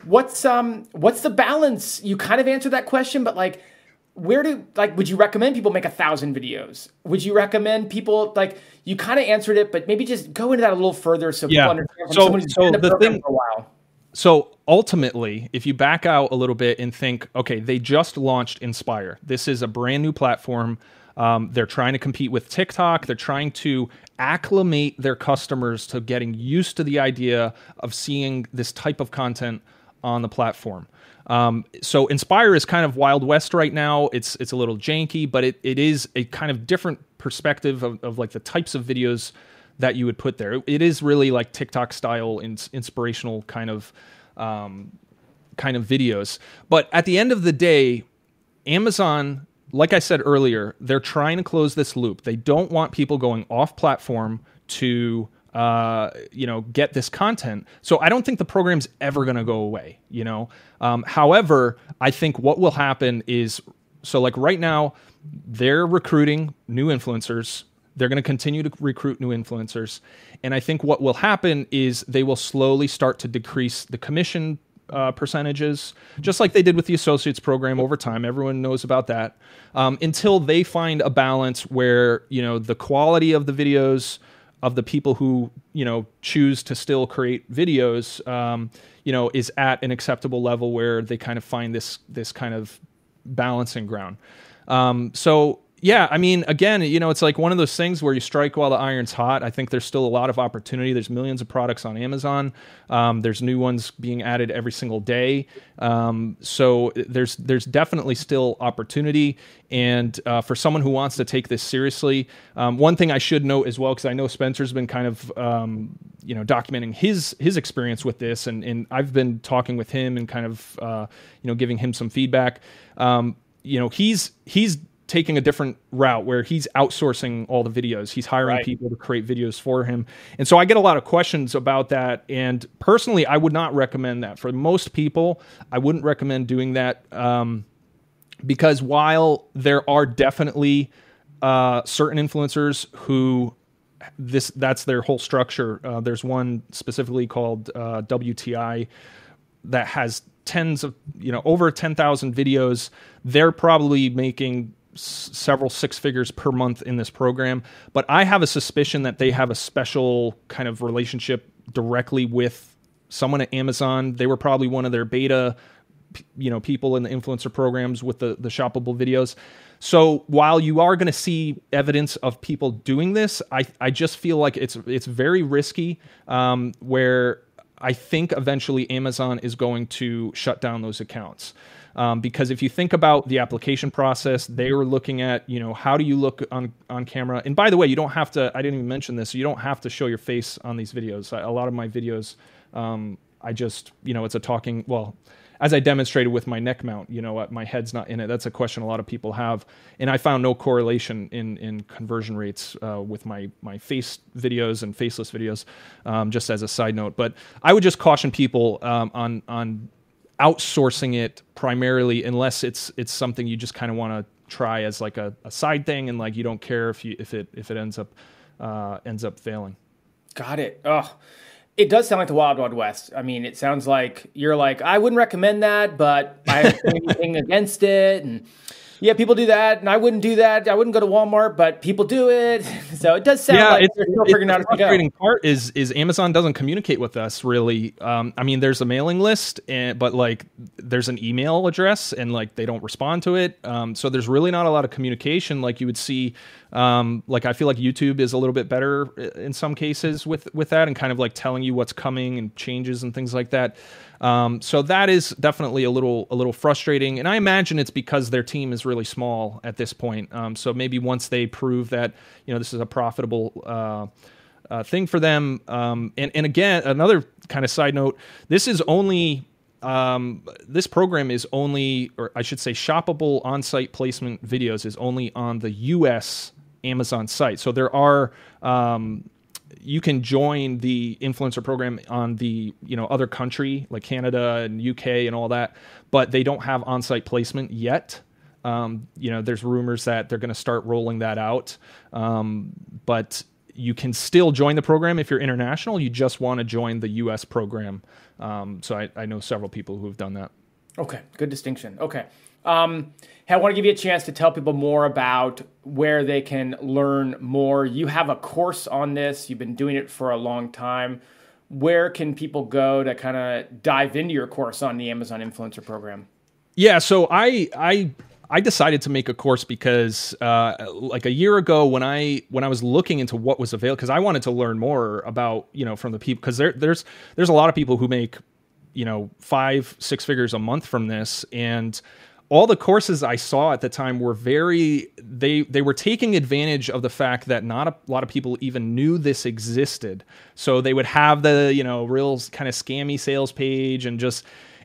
what's the balance? You kind of answered that question, but would you recommend people make 1,000 videos? Would you recommend people you kind of answered it, but maybe just go into that a little further so people understand from someone who's been in the program for a while. So ultimately, if you back out a little bit and think, okay, they just launched Inspire. This is a brand new platform. They're trying to compete with TikTok. They're trying to acclimate their customers to getting used to the idea of seeing this type of content on the platform. So Inspire is kind of Wild West right now. It's a little janky, but it is a kind of different perspective of like the types of videos that you would put there. It is really like TikTok style inspirational kind of videos. But at the end of the day, Amazon, like I said earlier, they're trying to close this loop. They don't want people going off platform to get this content. So I don't think the program's ever going to go away. However, I think what will happen is, so like right now, they're recruiting new influencers. They're going to continue to recruit new influencers. And I think what will happen is they will slowly start to decrease the commission percentages, just like they did with the associates program over time. Everyone knows about that. Until they find a balance where, the quality of the videos of the people who, choose to still create videos, is at an acceptable level where they kind of find this kind of balancing ground. So Yeah, I mean, again, it's like one of those things where you strike while the iron's hot. I think there's still a lot of opportunity. There's millions of products on Amazon. There's new ones being added every single day. So there's definitely still opportunity. And for someone who wants to take this seriously, one thing I should note as well, because I know Spencer's been kind of documenting his experience with this, and I've been talking with him and kind of giving him some feedback. He's taking a different route where he's outsourcing all the videos. He's hiring people to create videos for him. And so I get a lot of questions about that. And personally, I would not recommend that. For most people, I wouldn't recommend doing that because while there are definitely certain influencers who that's their whole structure. There's one specifically called WTI that has tens of, over 10,000 videos. They're probably making several six figures per month in this program, but I have a suspicion that they have a special kind of relationship directly with someone at Amazon. They were probably one of their beta, people in the influencer programs with the shoppable videos. So while you are going to see evidence of people doing this, I just feel like it's very risky, where I think eventually Amazon is going to shut down those accounts. Because if you think about the application process, they were looking at, how do you look on camera? And by the way, you don't have to, I didn't even mention this, so you don't have to show your face on these videos. A lot of my videos, I just, it's a talking, well, as I demonstrated with my neck mount, my head's not in it. That's a question a lot of people have. And I found no correlation in conversion rates with my face videos and faceless videos, just as a side note. But I would just caution people on outsourcing it primarily, unless it's something you just kind of want to try as like a side thing, and like you don't care if it ends up failing. Got it. Oh, it does sound like the Wild Wild West. I mean, it sounds like you're like, I wouldn't recommend that, but I have anything against it, and yeah, people do that, and I wouldn't do that. I wouldn't go to Walmart, but people do it. So it does sound like they're still figuring out how to go. The frustrating part is Amazon doesn't communicate with us really. I mean, there's a mailing list, but like there's an email address, and like they don't respond to it. So there's really not a lot of communication like you would see. Like I feel like YouTube is a little bit better in some cases with that, and kind of like telling you what's coming and changes and things like that. So that is definitely a little frustrating, and I imagine it's because their team is really small at this point. So maybe once they prove that this is a profitable thing for them, and again, another kind of side note, this is only this program is only, or I should say, shoppable on-site placement videos is only on the U.S. Amazon site. So there are. You can join the influencer program on the other country like Canada and UK and all that, but they don't have on-site placement yet. There's rumors that they're going to start rolling that out, but you can still join the program if you're international. You just want to join the US program. So I know several people who have done that. Okay, good distinction. Okay. Hey, I want to give you a chance to tell people more about where they can learn more. You have a course on this. You've been doing it for a long time. Where can people go to kind of dive into your course on the Amazon Influencer Program? Yeah, so I decided to make a course because like a year ago when I was looking into what was available, because I wanted to learn more about from the people, because there's a lot of people who make 5-6 figures a month from this, and all the courses I saw at the time were they were taking advantage of the fact that not a lot of people even knew this existed. So they would have the, real kind of scammy sales page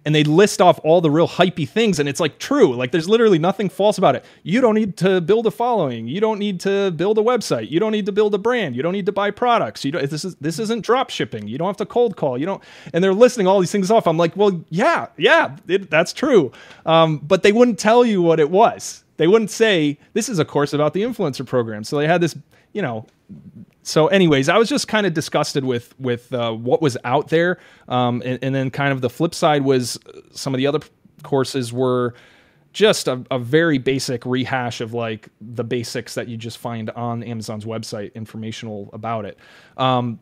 and they'd list off all the real hypey things. And it's like true, like there's literally nothing false about it. You don't need to build a following. You don't need to build a website. You don't need to build a brand. You don't need to buy products. This isn't drop shipping. You don't have to cold call. And they're listing all these things off. I'm like, well, yeah, that's true. But they wouldn't tell you what it was. They wouldn't say, this is a course about the influencer program. So they had this, So anyways, I was just kind of disgusted with what was out there. And then kind of the flip side was some of the other courses were just a very basic rehash of like the basics that you just find on Amazon's website, informational about it.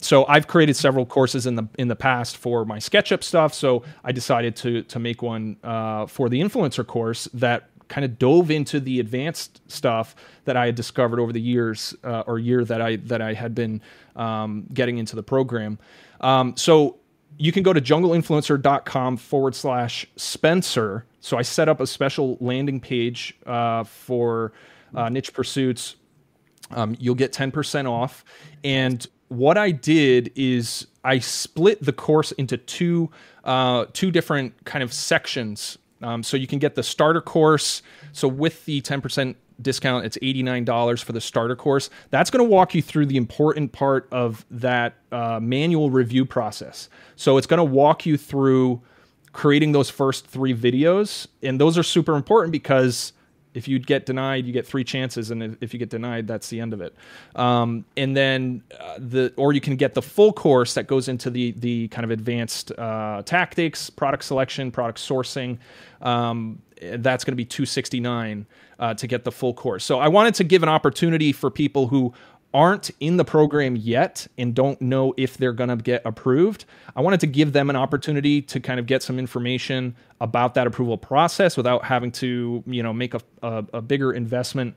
So I've created several courses in the past for my SketchUp stuff. So I decided to make one for the influencer course that kind of dove into the advanced stuff that I had discovered over the years or year that I had been getting into the program. So you can go to jungleinfluencer.com/Spencer. So I set up a special landing page for niche pursuits. You'll get 10% off. And what I did is I split the course into two different kind of sections. So you can get the starter course. So with the 10% discount, it's $89 for the starter course. That's going to walk you through the important part of that manual review process. So it's going to walk you through creating those first 3 videos. And those are super important because if you get denied, you get 3 chances, and if you get denied, that's the end of it. And then or you can get the full course that goes into the kind of advanced tactics, product selection, product sourcing. That's going to be $269 to get the full course. So I wanted to give an opportunity for people who aren't in the program yet and don't know if they're going to get approved. I wanted to give them an opportunity to kind of get some information about that approval process without having to, make a bigger investment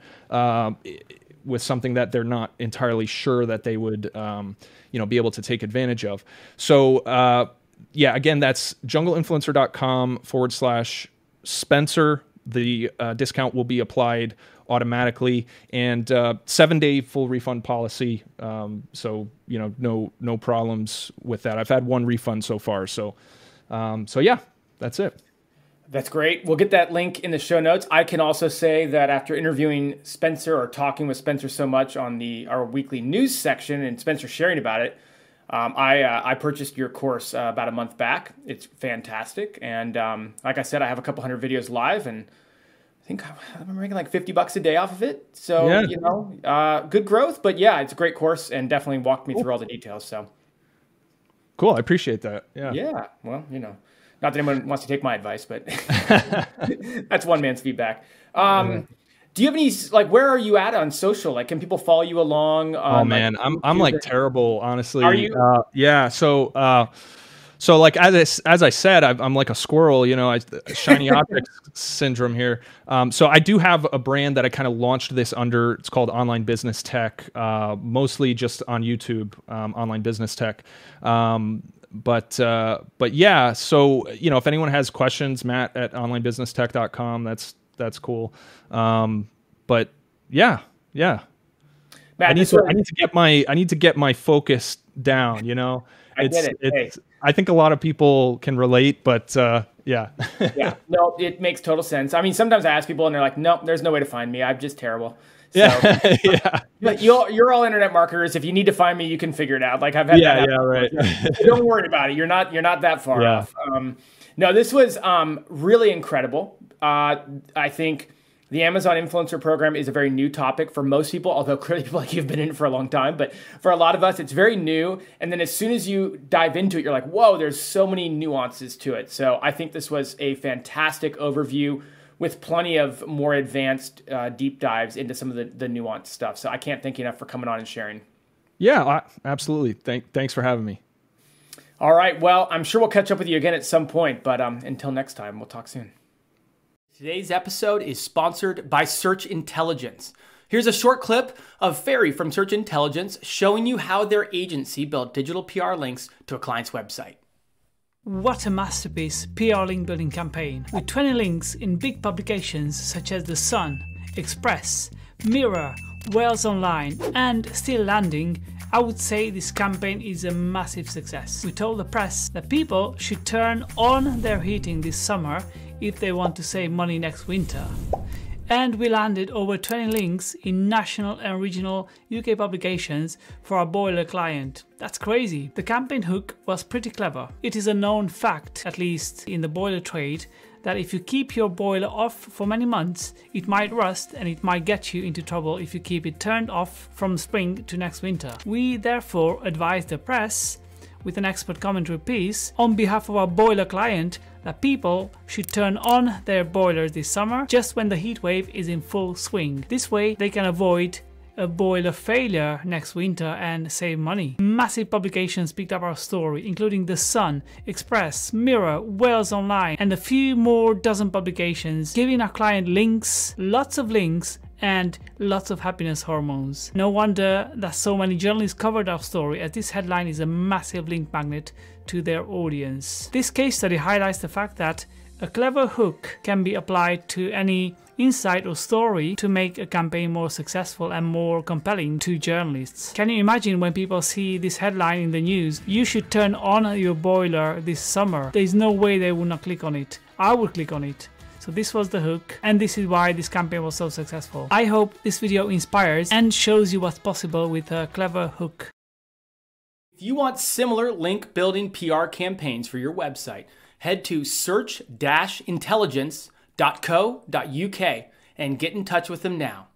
with something that they're not entirely sure that they would, be able to take advantage of. So, again, that's jungleinfluencer.com/Spencer. The discount will be applied automatically, and 7-day full refund policy. So no problems with that. I've had 1 refund so far. So yeah, that's it. That's great. We'll get that link in the show notes. I can also say that after interviewing Spencer or talking with Spencer so much on our weekly news section and Spencer sharing about it, I purchased your course about a month back. It's fantastic. And like I said, I have a couple hundred videos live, and I think I'm making like $50 a day off of it. So, yeah. Good growth. But yeah, it's a great course and definitely walked me through all the details. So cool. I appreciate that. Yeah. Yeah. Well, not that anyone wants to take my advice, but that's one man's feedback. Do you have any, where are you at on social? Can people follow you along? Oh man, I'm terrible, honestly. Are you? Yeah. So as I said, I'm like a squirrel, shiny object syndrome here. So I do have a brand that I kind of launched this under. It's called Online Business Tech, mostly just on YouTube, Online Business Tech. But yeah, so, if anyone has questions, matt@onlinebusinesstech.com, that's cool. But yeah. Matt, I need to get my focus down, I get it. Hey. I think a lot of people can relate, but yeah. Yeah, no, it makes total sense. I mean, sometimes I ask people and they're like, nope, there's no way to find me. I'm just terrible. So, yeah. But you're all internet marketers. If you need to find me, you can figure it out. I've had that happen. Yeah, right. Don't worry about it. You're not that far off. No, this was really incredible. I think the Amazon Influencer Program is a very new topic for most people, although clearly people like you have been in it for a long time. But for a lot of us, it's very new. And then as soon as you dive into it, you're like, whoa, there's so many nuances to it. So I think this was a fantastic overview with plenty of more advanced deep dives into some of the nuanced stuff. So I can't thank you enough for coming on and sharing. Yeah, absolutely. Thanks for having me. All right. Well, I'm sure we'll catch up with you again at some point. But until next time, we'll talk soon. Today's episode is sponsored by Search Intelligence. Here's a short clip of Ferry from Search Intelligence showing you how their agency built digital PR links to a client's website. What a masterpiece PR link building campaign. With 20 links in big publications such as The Sun, Express, Mirror, Wales Online, and still landing, I would say this campaign is a massive success. We told the press that people should turn on their heating this summer if they want to save money next winter. And we landed over 20 links in national and regional UK publications for our boiler client. That's crazy. The campaign hook was pretty clever. It is a known fact, at least in the boiler trade, that if you keep your boiler off for many months, it might rust and it might get you into trouble if you keep it turned off from spring to next winter. We therefore advised the press, with an expert commentary piece, on behalf of our boiler client, that people should turn on their boilers this summer just when the heat wave is in full swing. This way they can avoid a boiler failure next winter and save money. Massive publications picked up our story, including The Sun, Express, Mirror, Wales Online, and a few more dozen publications, giving our client links, lots of links, and lots of happiness hormones. No wonder that so many journalists covered our story, as this headline is a massive link magnet to their audience. This case study highlights the fact that a clever hook can be applied to any insight or story to make a campaign more successful and more compelling to journalists. Can you imagine when people see this headline in the news, "You should turn on your boiler this summer"? There's no way they would not click on it. I would click on it. So this was the hook, and this is why this campaign was so successful. I hope this video inspires and shows you what's possible with a clever hook. If you want similar link building PR campaigns for your website, head to search-intelligence.co.uk and get in touch with them now.